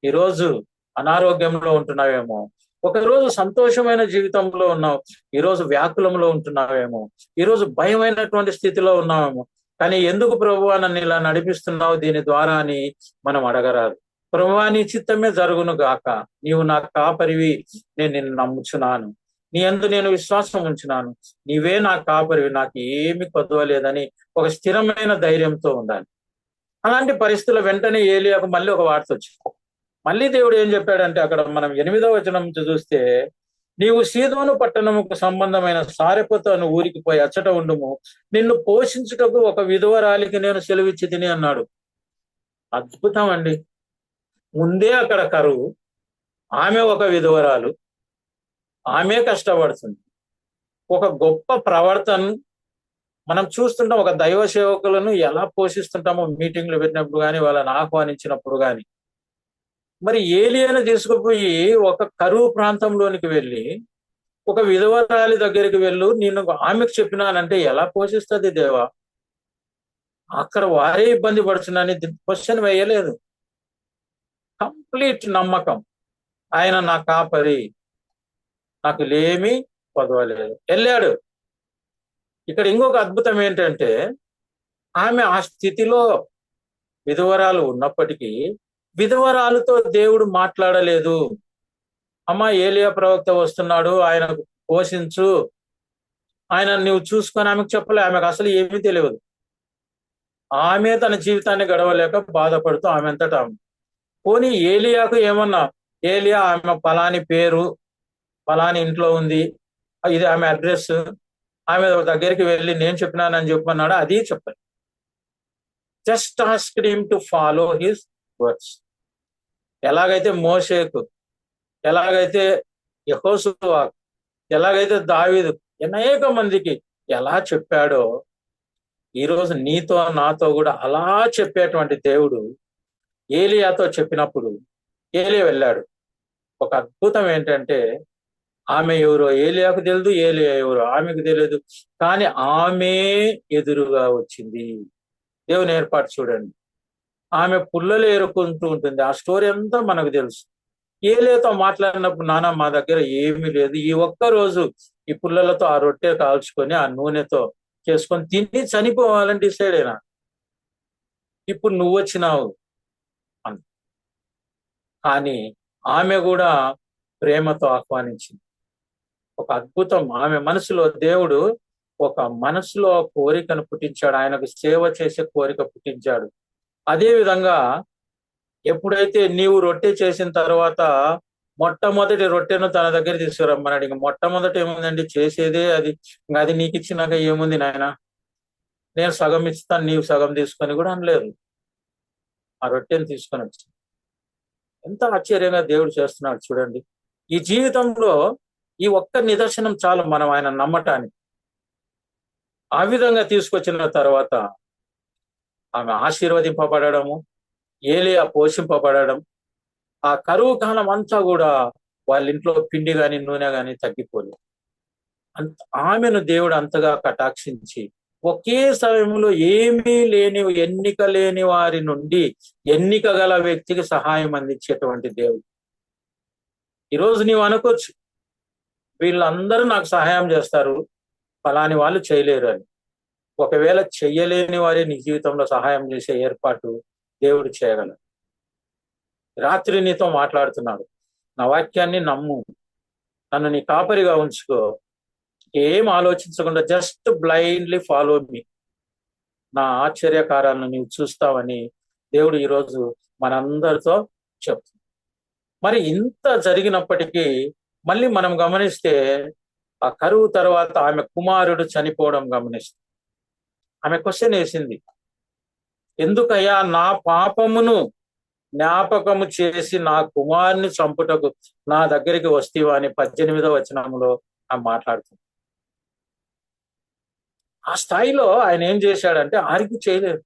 ఈరోజు అనారోగ్యంలో ఉంటున్నావేమో, ఒకరోజు సంతోషమైన జీవితంలో ఉన్నావు, ఈరోజు వ్యాకులంలో ఉంటున్నావేమో, ఈరోజు భయమైనటువంటి స్థితిలో ఉన్నావేమో. కానీ ఎందుకు ప్రభువా నన్ను ఇలా నడిపిస్తున్నావు దీని ద్వారా అని మనం అడగరాదు. ప్రభువా నీ చిత్తమే జరుగును గాక, నీవు నా కాపరివి, నేను నిన్ను నమ్ముచున్నాను, నీ యందు నేను విశ్వాసం ఉంచున్నాను, నీవే నా కాపరివి, నాకు ఏమి కొదవలేదని ఒక స్థిరమైన ధైర్యంతో ఉండాలి. అలాంటి పరిస్థితుల వెంటనే ఏలియాకు మళ్ళీ ఒక వార్త వచ్చింది. మళ్ళీ దేవుడు ఏం చెప్పాడంటే, అక్కడ మనం 8వ వచనం చూస్తే, నీవు సీదోను పట్టణముకు సంబంధమైన సారెపతు అను ఊరికి పోయి అచ్చట ఉండుము, నిన్ను పోషించుటకు ఒక విధవరాలికి నేను సెలవిచ్చి తిని అన్నాడు. అద్భుతం అండి. ముందే అక్కడ కరువు, ఆమె ఒక విధవరాలు, ఆమె కష్టపడుతుంది. ఒక గొప్ప ప్రవర్తన మనం చూస్తుంటాం. ఒక దైవ సేవకులను ఎలా పోషిస్తుంటామో మీటింగ్లు పెట్టినప్పుడు కానీ, వాళ్ళని ఆహ్వానించినప్పుడు కానీ. మరి ఏలియాను తీసుకుపోయి ఒక కరువు ప్రాంతంలోనికి వెళ్ళి ఒక విధవరాలి దగ్గరికి వెళ్ళు, నేను ఆమెకు చెప్పినానంటే ఎలా పోషిస్తుంది దేవా? అక్కడ వారే ఇబ్బంది పడుతున్నానని క్వశ్చన్ వేయలేదు. కంప్లీట్ నమ్మకం, ఆయన నా కాపరి, నాకు లేమి కొదవలేదు, వెళ్ళాడు. ఇక్కడ ఇంకొక అద్భుతం ఏంటంటే, ఆమె ఆ స్థితిలో విధవరాలు ఉన్నప్పటికీ విధవరాలతో దేవుడు మాట్లాడలేదు. అమ్మా ఏలియా ప్రవక్త వస్తున్నాడు, ఆయనకు పోషించు, ఆయన నువ్వు చూసుకొని ఆమెకు చెప్పలే. ఆమెకు అసలు ఏమీ తెలియదు. ఆమె తన జీవితాన్ని గడవలేక బాధపడుతూ ఆమె అంతటా పోనీ ఏలియాకు ఏమన్నా, ఏలియా ఆమె పలాని పేరు, పలాని ఇంట్లో ఉంది, ఇది ఆమె అడ్రస్, ఆమె దగ్గరికి వెళ్ళి నేను చెప్పినానని చెప్పన్నాడు, అది చెప్పాలి. Just asked him to follow his words. ఎలాగైతే మోషేకు, ఎలాగైతే యెహోషువకు, ఎలాగైతే దావీదు అనేక మందికి ఎలా చెప్పాడో, ఈరోజు నీతో నాతో కూడా అలా చెప్పేటువంటి దేవుడు ఏలియాతో చెప్పినప్పుడు ఏలియా వెళ్ళాడు. ఒక అద్భుతం ఏంటంటే, ఆమె ఎవరో ఏలియాకు తెలియదు, ఏలియా ఎవరో ఆమెకు తెలియదు, కానీ ఆమె ఎదురుగా వచ్చింది. దేవుని ఏర్పాటు చూడండి. ఆమె పుల్లలు ఏరుకుంటూ ఉంటుంది. ఆ స్టోరీ అంతా మనకు తెలుసు. ఏలియాతో మాట్లాడినప్పుడు, నాన్న మా దగ్గర ఏమీ లేదు, ఈ ఒక్క రోజు ఈ పుల్లలతో ఆ రొట్టె కాల్చుకొని ఆ నూనెతో చేసుకొని తిని చనిపోవాలని డిసైడ్ అయినా, ఇప్పుడు నువ్వు వచ్చినావు అంది. కానీ ఆమె కూడా ప్రేమతో ఆహ్వానించింది. ఒక అద్భుతం. ఆమె మనసులో దేవుడు ఒక మనసులో కోరికను పుట్టించాడు, ఆయనకు సేవ చేసే కోరిక పుట్టించాడు. అదే విధంగా ఎప్పుడైతే నీవు రొట్టె చేసిన తర్వాత మొట్టమొదటి రొట్టెను తన దగ్గర తీసుకురమ్మన్నాడు. ఇంక మొట్టమొదటి ఏముందండి, చేసేదే అది. ఇంకా అది నీకు ఇచ్చినాక ఏముంది నాయన, నేను సగం ఇస్తాను నీవు సగం తీసుకొని కూడా అనలేదు. ఆ రొట్టెను తీసుకొని వచ్చి ఎంత ఆశ్చర్యంగా దేవుడు చేస్తున్నాడు చూడండి. ఈ జీవితంలో ఈ ఒక్క నిదర్శనం చాలు మనం ఆయన నమ్మటానికి. ఆ విధంగా తీసుకొచ్చిన తర్వాత ఆమె ఆశీర్వదింపబడము, ఏలియా పోషింపబడడం, ఆ కరువు కాలం అంతా కూడా వాళ్ళ ఇంట్లో పిండి గాని నూనె గాని తగ్గిపోలేదు. ఆమెను దేవుడు అంతగా కటాక్షించి ఒకే సమయంలో ఏమీ లేని, ఎన్నిక లేని వారి నుండి ఎన్నిక గల వ్యక్తికి సహాయం అందించేటువంటి దేవుడు. ఈరోజు నీవు అనుకోవచ్చు, వీళ్ళందరూ నాకు సహాయం చేస్తారు, ఫలాని వాళ్ళు చేయలేరు అని. ఒకవేళ చెయ్యలేని వారే నీ జీవితంలో సహాయం చేసే ఏర్పాటు దేవుడు చేయగలడు. రాత్రి నీతో మాట్లాడుతున్నాడు, నా వాక్యాన్ని నమ్ము, నన్ను నీ కాపరిగా ఉంచుకో, ఏం ఆలోచించకుండా జస్ట్ బ్లైండ్లీ ఫాలో మీ, నా ఆశ్చర్యకారాలను నీవు చూస్తావని దేవుడు ఈరోజు మనందరితో చెప్తుంది. మరి ఇంత జరిగినప్పటికీ మళ్ళీ మనం గమనిస్తే, ఆ కరువు తర్వాత ఆమె కుమారుడు చనిపోవడం గమనిస్తుంది. ఆమె క్వశ్చన్ వేసింది, ఎందుకయ్యా నా పాపమును జ్ఞాపకము చేసి నా కుమారుని చంపుటకు నా దగ్గరికి వస్తీవా అని 18వ వచనంలో ఆమె మాట్లాడుతుంది. ఆ స్థాయిలో ఆయన ఏం చేశాడంటే ఆర్గ్యూ చేయలేదు.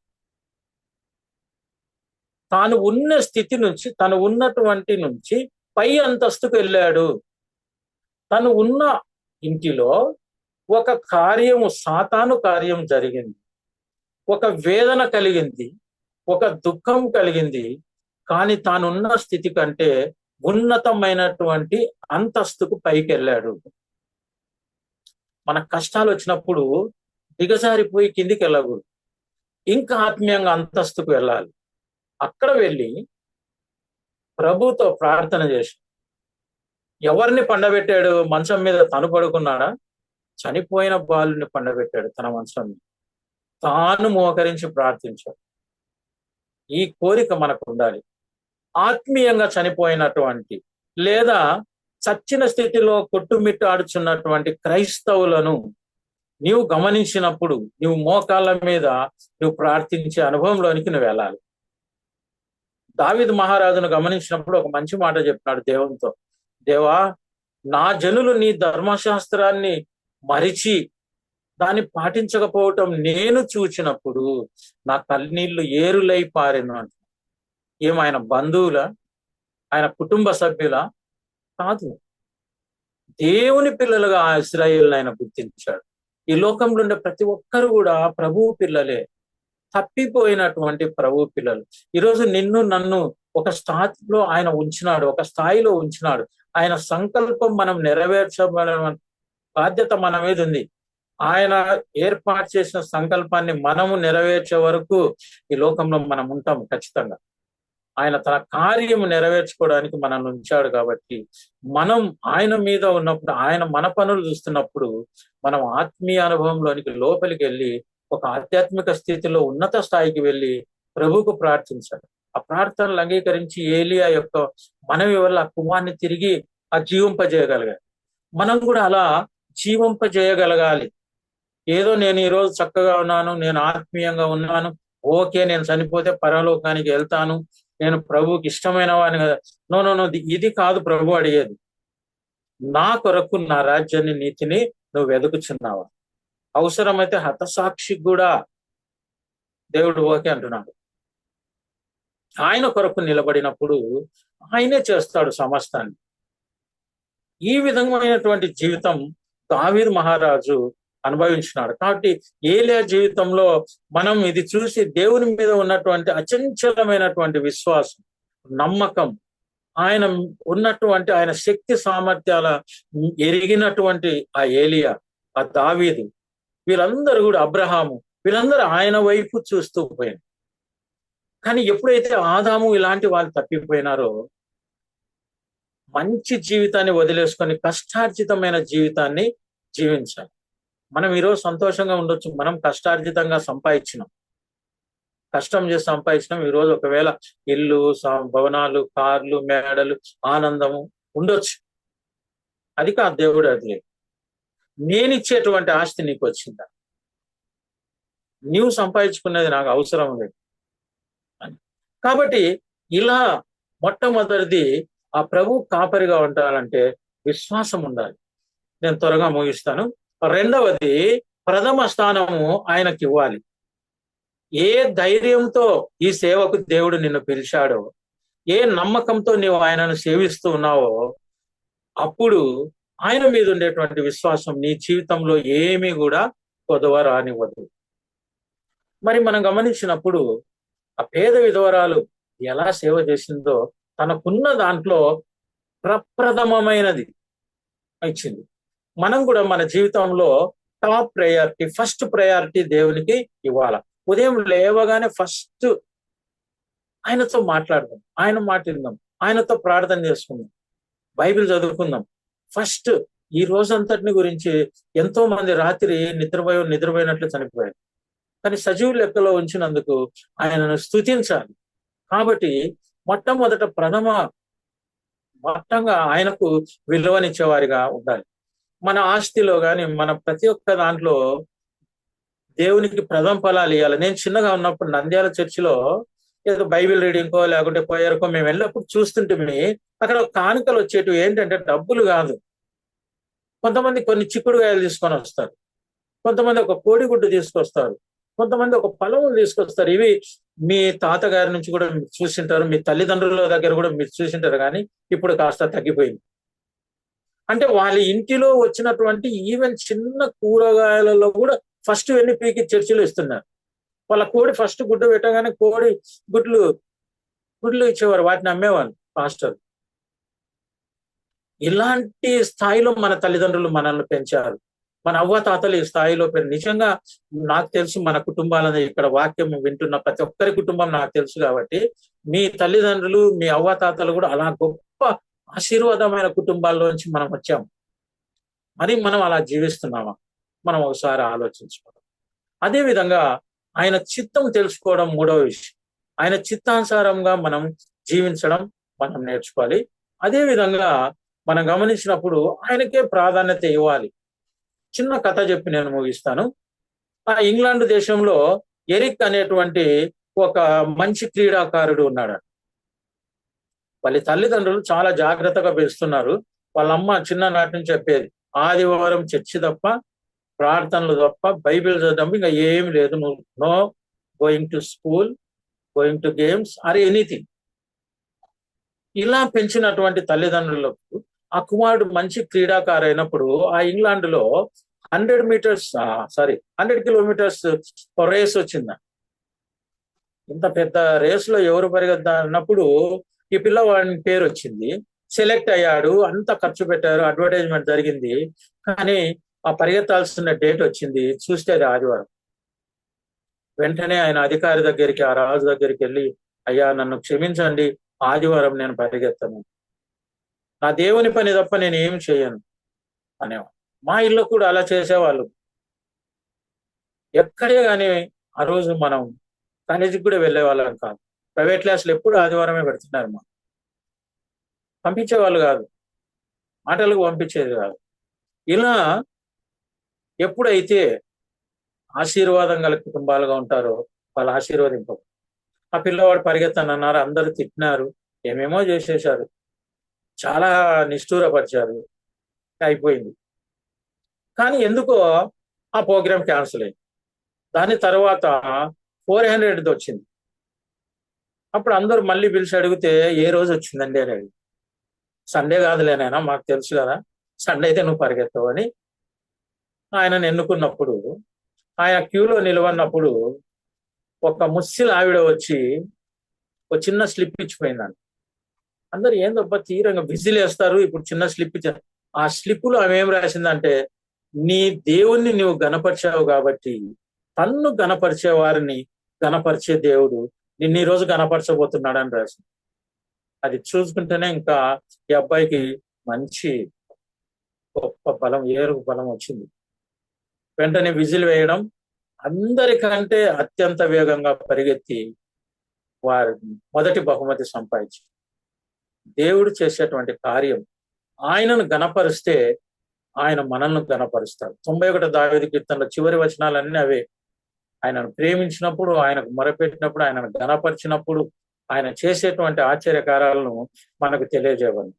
తాను ఉన్న స్థితి నుంచి, తను ఉన్నటువంటి నుంచి పై అంతస్తుకు వెళ్ళాడు. తను ఉన్న ఇంటిలో ఒక కార్యము, సాతాను కార్యం జరిగింది, ఒక వేదన కలిగింది, ఒక దుఃఖం కలిగింది. కానీ తానున్న స్థితి కంటే ఉన్నతమైనటువంటి అంతస్తుకు పైకి వెళ్ళాడు. మన కష్టాలు వచ్చినప్పుడు దిగజారిపోయి కిందికి వెళ్ళకూడదు, ఇంకా ఆత్మీయంగా అంతస్తుకు వెళ్ళాలి. అక్కడ వెళ్ళి ప్రభుతో ప్రార్థన చేసి, ఎవరిని పండబెట్టాడు? మంచం మీద తను పడుకున్నాడా? చనిపోయిన బాలుని పండబెట్టాడు తన మంచం మీద. తాను మోకరించి ప్రార్థించాడు. ఈ కోరిక మనకు ఉండాలి. ఆత్మీయంగా చనిపోయినటువంటి లేదా చచ్చిన స్థితిలో కొట్టుమిట్టాడుచున్నటువంటి క్రైస్తవులను నీవు గమనించినప్పుడు నీవు మోకాళ్ళ మీద నువ్వు ప్రార్థించే అనుభవంలోనికి నువ్వు వెళ్ళాలి. దావీదు మహారాజును గమనించినప్పుడు ఒక మంచి మాట చెప్పినాడు దేవునితో, దేవా, నా జనులు నీ ధర్మశాస్త్రాన్ని మరిచి దాన్ని పాటించకపోవటం నేను చూచినప్పుడు నా కన్నీళ్లు ఏరులై పారెను అంట. ఏమాయన బంధువుల, ఆయన కుటుంబ సభ్యుల కాదు, దేవుని పిల్లలుగా ఆ ఇశ్రాయేలును ఆయన గుర్తించాడు. ఈ లోకంలో ఉండే ప్రతి ఒక్కరు కూడా ప్రభువు పిల్లలే, తప్పిపోయినటువంటి ప్రభువు పిల్లలు. ఈరోజు నిన్ను నన్ను ఒక స్థాయిలో ఆయన ఉంచినాడు, ఒక స్థాయిలో ఉంచినాడు. ఆయన సంకల్పం మనం నెరవేర్చబడిన బాధ్యత మన మీద ఉంది. ఆయన ఏర్పాటు చేసిన సంకల్పాన్ని మనము నెరవేర్చే వరకు ఈ లోకంలో మనం ఉంటాం ఖచ్చితంగా. ఆయన తన కార్యము నెరవేర్చుకోవడానికి మనల్ని ఉంచాడు. కాబట్టి మనం ఆయన మీద ఉన్నప్పుడు, ఆయన మన పనులు చూస్తున్నప్పుడు మనం ఆత్మీయ అనుభవంలోనికి లోపలికి వెళ్ళి ఒక ఆధ్యాత్మిక స్థితిలో ఉన్నత స్థాయికి వెళ్ళి ప్రభువుకు ప్రార్థించాడు. ఆ ప్రార్థనలు అంగీకరించి ఏలియా యొక్క మనవి వల్ల ఆ కుమార్ని తిరిగి ఆ జీవింపజేయగలిగాడు. మనం కూడా అలా జీవింపజేయగలగాలి. ఏదో నేను ఈరోజు చక్కగా ఉన్నాను, నేను ఆత్మీయంగా ఉన్నాను, ఓకే, నేను చనిపోతే పరలోకానికి వెళ్తాను, నేను ప్రభువుకి ఇష్టమైన వాడిని కదా. నో నో నో, ఇది కాదు ప్రభు అడిగేది. నా కొరకు నా రాజ్యాన్ని, నీతిని నువ్వు వెతుకుచున్నావా? అవసరమైతే హతసాక్షికి కూడా దేవుడు ఓకే అంటున్నాడు. ఆయన కొరకు నిలబడినప్పుడు ఆయనే చేస్తాడు సమస్తాన్ని. ఈ విధమైనటువంటి జీవితం దావీదు మహారాజు అనుభవించినాడు. కాబట్టి ఏలియా జీవితంలో మనం ఇది చూసి దేవుని మీద ఉన్నటువంటి అచంచలమైనటువంటి విశ్వాసం, నమ్మకం, ఆయన ఉన్నటువంటి ఆయన శక్తి సామర్థ్యాల ఎరిగినటువంటి ఆ ఏలియా, ఆ దావీదు, వీళ్ళందరూ కూడా, అబ్రహాము, వీళ్ళందరూ ఆయన వైపు చూస్తూ పోయారు. కానీ ఎప్పుడైతే ఆదాము ఇలాంటి వాళ్ళు తప్పిపోయినారో, మంచి జీవితాన్ని వదిలేసుకొని కష్టార్జితమైన జీవితాన్ని జీవించాలి. మనం ఈరోజు సంతోషంగా ఉండొచ్చు, మనం కష్టార్జితంగా సంపాదించినాం, కష్టం చేసి సంపాదించినాం. ఈరోజు ఒకవేళ ఇల్లు, భవనాలు, కార్లు, మేడలు, ఆనందము ఉండొచ్చు. అది కాదు దేవుడు అది. నేను ఇచ్చేటువంటి ఆస్తి నీకు వచ్చిందా? నీవు సంపాదించుకునేది నాకు అవసరం లేదు. కాబట్టి ఇలా మొట్టమొదటిది ఆ ప్రభు కాపరిగా ఉండాలంటే విశ్వాసం ఉండాలి. నేను త్వరగా ముగిస్తాను. రెండవది, ప్రథమ స్థానము ఆయనకి ఇవ్వాలి. ఏ ధైర్యంతో ఈ సేవకు దేవుడు నిన్ను పిలిచాడో, ఏ నమ్మకంతో నీవు ఆయనను సేవిస్తూ ఉన్నావో, అప్పుడు ఆయన మీద ఉండేటువంటి విశ్వాసం నీ జీవితంలో ఏమీ కూడా కొదవ రానివ్వదు. మరి మనం గమనించినప్పుడు ఆ పేద విధవరాలు ఎలా సేవ చేసిందో, తనకున్న దాంట్లో ప్రప్రథమమైనది ఇచ్చింది. మనం కూడా మన జీవితంలో టాప్ ప్రయారిటీ, ఫస్ట్ ప్రయారిటీ దేవునికి ఇవ్వాల. ఉదయం లేవగానే ఫస్ట్ ఆయనతో మాట్లాడదాం, ఆయన మాట విందాం, ఆయనతో ప్రార్థన చేసుకుందాం, బైబిల్ చదువుకుందాం. ఫస్ట్ ఈ రోజంతటిని గురించి, ఎంతో మంది రాత్రి నిద్రపోయినట్లు చనిపోయారు, కానీ సజీవు లెక్కలో ఉంచినందుకు ఆయనను స్తుతించాలి. కాబట్టి మొట్టమొదట మొత్తంగా ఆయనకు విలువనిచ్చేవారిగా ఉండాలి. మన ఆస్తిలో కానీ, మన ప్రతి ఒక్క దాంట్లో దేవునికి ప్రథమ ఫలాలు ఇవ్వాలి. నేను చిన్నగా ఉన్నప్పుడు నంద్యాల చర్చిలో ఏదో బైబిల్ రీడింగ్కో లేకుంటే పోయారుకో మేము వెళ్ళినప్పుడు చూస్తుంటే అక్కడ కానుకలు వచ్చేటివి ఏంటంటే డబ్బులు కాదు. కొంతమంది కొన్ని చిక్కుడుగాయలు తీసుకొని వస్తారు, కొంతమంది ఒక కోడిగుడ్డు తీసుకొస్తారు, కొంతమంది ఒక పొలం తీసుకొస్తారు. ఇవి మీ తాతగారి నుంచి కూడా మీరు చూసింటారు, మీ తల్లిదండ్రుల దగ్గర కూడా మీరు చూసింటారు, కానీ ఇప్పుడు కాస్త తగ్గిపోయింది. అంటే వాళ్ళ ఇంటిలో వచ్చినటువంటి ఈవెన్ చిన్న కూరగాయలలో కూడా ఫస్ట్ వెళ్ళి పీకి చర్చిలో ఇస్తున్నారు. వాళ్ళ కోడి ఫస్ట్ గుడ్డు పెట్టగానే కోడి గుడ్లు ఇచ్చేవారు, వాటిని అమ్మేవాళ్ళు పాస్టర్. ఇలాంటి స్థాయిలో మన తల్లిదండ్రులు మనల్ని పెంచారు. మన అవ్వ తాతలు ఈ స్థాయిలో నిజంగా నాకు తెలుసు, మన కుటుంబాలను ఇక్కడ వాక్యం వింటున్న ప్రతి ఒక్కరి కుటుంబం నాకు తెలుసు. కాబట్టి మీ తల్లిదండ్రులు, మీ అవ్వ తాతలు కూడా అలా గొప్ప ఆశీర్వాదమైన కుటుంబాల్లోంచి మనం వచ్చాము. మరి మనం అలా జీవిస్తున్నామా? మనం ఒకసారి ఆలోచించుకోవాలి. అదేవిధంగా ఆయన చిత్తం తెలుసుకోవడం మూడవ విషయం. ఆయన చిత్తానుసారంగా మనం జీవించడం మనం నేర్చుకోవాలి. అదేవిధంగా మనం గమనించినప్పుడు ఆయనకే ప్రాధాన్యత ఇవ్వాలి. చిన్న కథ చెప్పి నేను ముగిస్తాను. ఆ ఇంగ్లాండ్ దేశంలో ఎరిక్ అనేటువంటి ఒక మంచి క్రీడాకారుడు ఉన్నాడు. వాళ్ళ తల్లిదండ్రులు చాలా జాగ్రత్తగా పెంచుతున్నారు. వాళ్ళ అమ్మ చిన్ననాటి నుంచి చెప్పేది, ఆదివారం చర్చి తప్ప, ప్రార్థనలు తప్ప, బైబిల్ చదవడం ఇంకా ఏం లేదు, నువ్వు no going to school, going to games or anything. ఇలా పెంచినటువంటి తల్లిదండ్రులకు ఆ కుమారుడు మంచి క్రీడాకారు అయినప్పుడు ఆ ఇంగ్లాండ్ లో 100 కిలోమీటర్స్ రేస్ వచ్చింది. ఇంత పెద్ద రేస్ లో ఎవరు పరిగెత్తా అన్నప్పుడు ఈ పిల్లవాడిని పేరు వచ్చింది, సెలెక్ట్ అయ్యాడు, అంత ఖర్చు పెట్టారు, అడ్వర్టైజ్మెంట్ జరిగింది. కానీ ఆ పరిగెత్తాల్సిన డేట్ వచ్చింది, చూస్తే అది ఆదివారం. వెంటనే ఆయన అధికారి దగ్గరికి, ఆ రాజు దగ్గరికి వెళ్ళి, అయ్యా నన్ను క్షమించండి, ఆదివారం నేను పరిగెత్తను, నా దేవుని పని తప్ప నేను ఏం చేయను అనేవాడు. మా ఇల్లు కూడా అలా చేసేవాళ్ళు. ఎక్కడే కానీ ఆ రోజు మనం కాలేజీకి కూడా వెళ్ళే వాళ్ళం కాదు. ప్రైవేట్ క్లాసులు ఎప్పుడు ఆదివారమే పెడుతున్నారు. మా పంపించేవాళ్ళు కాదు, మాటలకు పంపించేది కాదు. ఇలా ఎప్పుడైతే ఆశీర్వాదం గల కుటుంబాలుగా ఉంటారో వాళ్ళు ఆశీర్వదింప. ఆ పిల్లవాడు పరిగెత్తనన్నారు, అందరూ తిట్టినారు, ఏమేమో చేసేశారు, చాలా నిష్ఠూరపరిచారు, అయిపోయింది. కానీ ఎందుకో ఆ ప్రోగ్రామ్ క్యాన్సిల్ అయింది. దాని తర్వాత 400 వచ్చింది. అప్పుడు అందరూ మళ్ళీ పిలిచి అడిగితే ఏ రోజు వచ్చిందండి అని అడిగి, సండే కాదులేనైనా, మాకు తెలుసు కదా, సండే అయితే నువ్వు పరిగెత్తవు అని ఆయనను ఎన్నుకున్నప్పుడు, ఆయన క్యూలో నిలవన్నప్పుడు ఒక ముస్సిల్ ఆవిడ వచ్చి ఒక చిన్న స్లిప్ ఇచ్చిపోయిందండి. అందరు ఏందబ్బా తీరంగా విజిల్ వేస్తారు, ఇప్పుడు చిన్న స్లిప్ ఇచ్చా. ఆ స్లిప్పులో ఆమె ఏం రాసిందంటే, నీ దేవుణ్ణి నువ్వు గణపరిచావు కాబట్టి తన్ను గణపరిచే వారిని గణపరిచే దేవుడు నిన్ను ఈ రోజు గణపరచబోతున్నాడని రాసింది. అది చూసుకుంటేనే ఇంకా ఈ అబ్బాయికి మంచి గొప్ప బలం, ఏరుగు బలం వచ్చింది. వెంటనే విజిల్ వేయడం, అందరికంటే అత్యంత వేగంగా పరిగెత్తి వారి మొదటి బహుమతి సంపాదించి, దేవుడు చేసేటువంటి కార్యం ఆయనను గణపరిస్తే ఆయన మనల్ని గణపరుస్తాడు. 91 దావీదు కీర్తనలో చివరి వచనాలన్నీ అవే. ఆయనను ప్రేమించినప్పుడు, ఆయనకు మొరపెట్టినప్పుడు, ఆయనను గణపరిచినప్పుడు ఆయన చేసేటువంటి ఆశ్చర్యకారాలను మనకు తెలియజేయవాలి.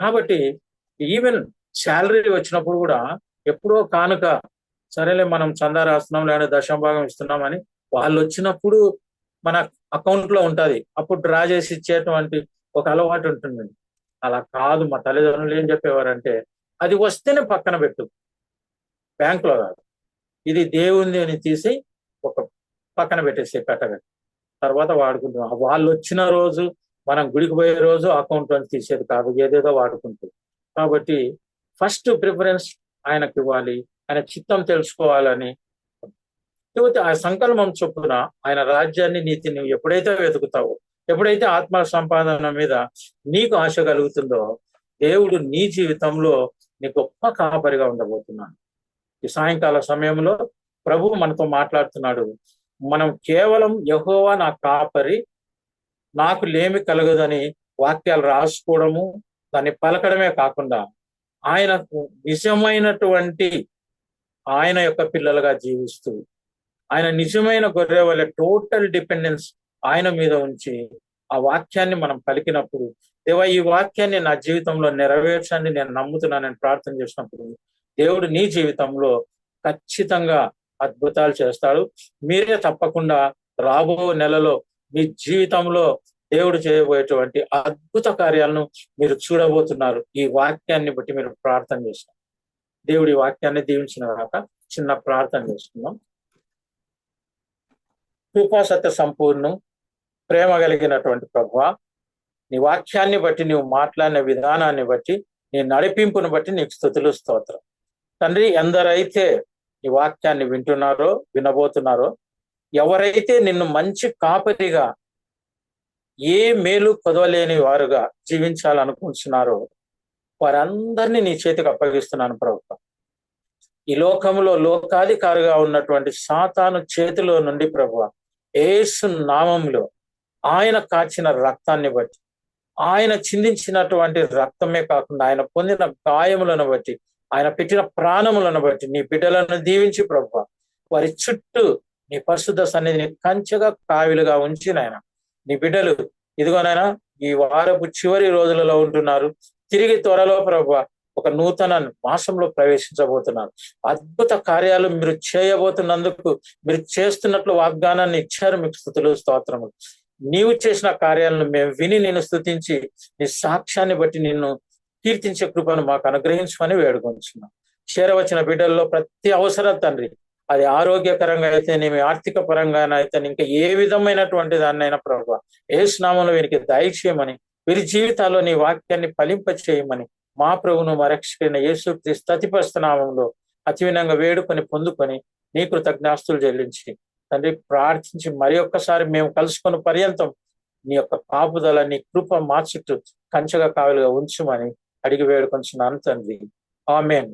కాబట్టి ఈవెన్ శాలరీ వచ్చినప్పుడు కూడా ఎప్పుడో కానుక, సరేలే మనం చందా రాస్తున్నాం లేదా దశంభాగం ఇస్తున్నామని వాళ్ళు వచ్చినప్పుడు మన అకౌంట్ లో ఉంటది, అప్పుడు డ్రా చేసి ఇచ్చేటువంటి ఒక అలవాటు ఉంటుంది. అలా కాదు, మా తల్లిదండ్రులు ఏం చెప్పేవారంటే, అది వస్తేనే పక్కన పెట్టు, బ్యాంకులో కాదు, ఇది దేవుంది అని తీసి ఒక పక్కన పెట్టేసి పెట్టగలి, తర్వాత వాడుకుంటాం. వాళ్ళు వచ్చిన రోజు, మనం గుడికి పోయే రోజు అకౌంట్ నుంచి తీసేది కాదు, ఏదేదో వాడుకుంటుంది. కాబట్టి ఫస్ట్ ప్రిఫరెన్స్ ఆయనకు ఇవ్వాలి, ఆయన చిత్తం తెలుసుకోవాలని. లేకపోతే ఆ సంకల్పం చొప్పున ఆయన రాజ్యాన్ని, నీతిని ఎప్పుడైతే వెతుకుతావో, ఎప్పుడైతే ఆత్మ సంపాదన మీద నీకు ఆశ కలుగుతుందో, దేవుడు నీ జీవితంలో నీ గొప్ప కాపరిగా ఉండబోతున్నాడు. ఈ సాయంకాల సమయంలో ప్రభువు మనతో మాట్లాడుతున్నాడు. మనం కేవలం యెహోవా నా కాపరి, నాకు లేమి కలగదని వాక్యాలు రాసుకోవడము, దాన్ని పలకడమే కాకుండా ఆయనకు నిజమైనటువంటి ఆయన యొక్క పిల్లలుగా జీవిస్తూ, ఆయన నిజమైన గొర్రె వలె టోటల్ డిపెండెన్స్ ఆయన మీద ఉంచి ఆ వాక్యాన్ని మనం పలికినప్పుడు, దేవా ఈ వాక్యాన్ని నా జీవితంలో నెరవేర్చండి నేను నమ్ముతున్నానని ప్రార్థన చేసినప్పుడు, దేవుడు నీ జీవితంలో ఖచ్చితంగా అద్భుతాలు చేస్తాడు. మీరే తప్పకుండా రాబో నెలలో మీ జీవితంలో దేవుడు చేయబోయేటువంటి అద్భుత కార్యాలను మీరు చూడబోతున్నారు. ఈ వాక్యాన్ని బట్టి మీరు ప్రార్థన చేస్తారు. దేవుడి వాక్యాన్ని దీవించిన తర్వాత చిన్న ప్రార్థన చేసుకుందాం. కృపా సత్య సంపూర్ణం, ప్రేమ కలిగినటువంటి ప్రభువా, నీ వాక్యాన్ని బట్టి, నీవు మాట్లాడిన విధానాన్ని బట్టి, నీ నడిపింపును బట్టి నీకు స్తుతులు స్తోత్రం. తండ్రి, ఎందరైతే ఈ వాక్యాన్ని వింటున్నారో, వినబోతున్నారో, ఎవరైతే నిన్ను మంచి కాపరిగా, ఏ మేలు కొదవలేని వారుగా జీవించాలనుకుంటున్నారో వారందరినీ నీ చేతికి అప్పగిస్తున్నాను ప్రభుత్వం. ఈ లోకంలో లోకాధికారిగా ఉన్నటువంటి సాతాను చేతిలో నుండి ప్రభువ, యేసు నామంలో ఆయన కాచిన రక్తాన్ని బట్టి, ఆయన చిందించినటువంటి రక్తమే కాకుండా ఆయన పొందిన గాయములను బట్టి, ఆయన పెట్టిన ప్రాణములను బట్టి నీ బిడ్డలను దీవించి ప్రభువ, వారి చుట్టూ నీ పరిశుద్ధ సన్నిధిని కంచెగా కావిలుగా ఉంచి నాయన, నీ బిడ్డలు ఇదిగోనైనా ఈ వారపు చివరి రోజులలో ఉంటున్నారు. తిరిగి త్వరలో ప్రభువ ఒక నూతన మాసంలో ప్రవేశించబోతున్నారు. అద్భుత కార్యాలు మీరు చేయబోతున్నందుకు, మీరు చేస్తున్నట్లు వాగ్దానాన్ని ఇచ్చారు. మీకు స్తుతులు స్తోత్రములు. నీవు చేసిన కార్యాలను మేము విని నిన్ను స్తుతించి, నీ సాక్ష్యాన్ని బట్టి నిన్ను కీర్తించే కృపను మాకు అనుగ్రహించమని వేడుకొంచున్నాం. చేరవచ్చిన బిడ్డల్లో ప్రతి అవసరం తండ్రి, అది ఆరోగ్యకరంగా అయితే, నేమి ఆర్థిక పరంగానైతే, ఇంకా ఏ విధమైనటువంటి దాన్నైనా ప్రభువ యేసు నామములో వీరికి దయచేయమని, వీరి జీవితాల్లో నీ వాక్యాన్ని ఫలింప చేయమని మా ప్రభువును మా రక్షకుడైన యేసుక్రీస్తు అతిపరిశుద్ధ నామములో అతి వినంగా వేడుకొని పొందుకొని నీ కృతజ్ఞాస్తులు చెల్లించి తండ్రి ప్రార్థించి, మరి ఒక్కసారి మేము కలుసుకున్న పర్యంతం నీ యొక్క కాపుదల, నీ కృప మా చుట్టూ కంచెగా కావలుగా ఉంచుమని అడిగి వేడుకొంచున్నాను తండ్రి. ఆమేన్.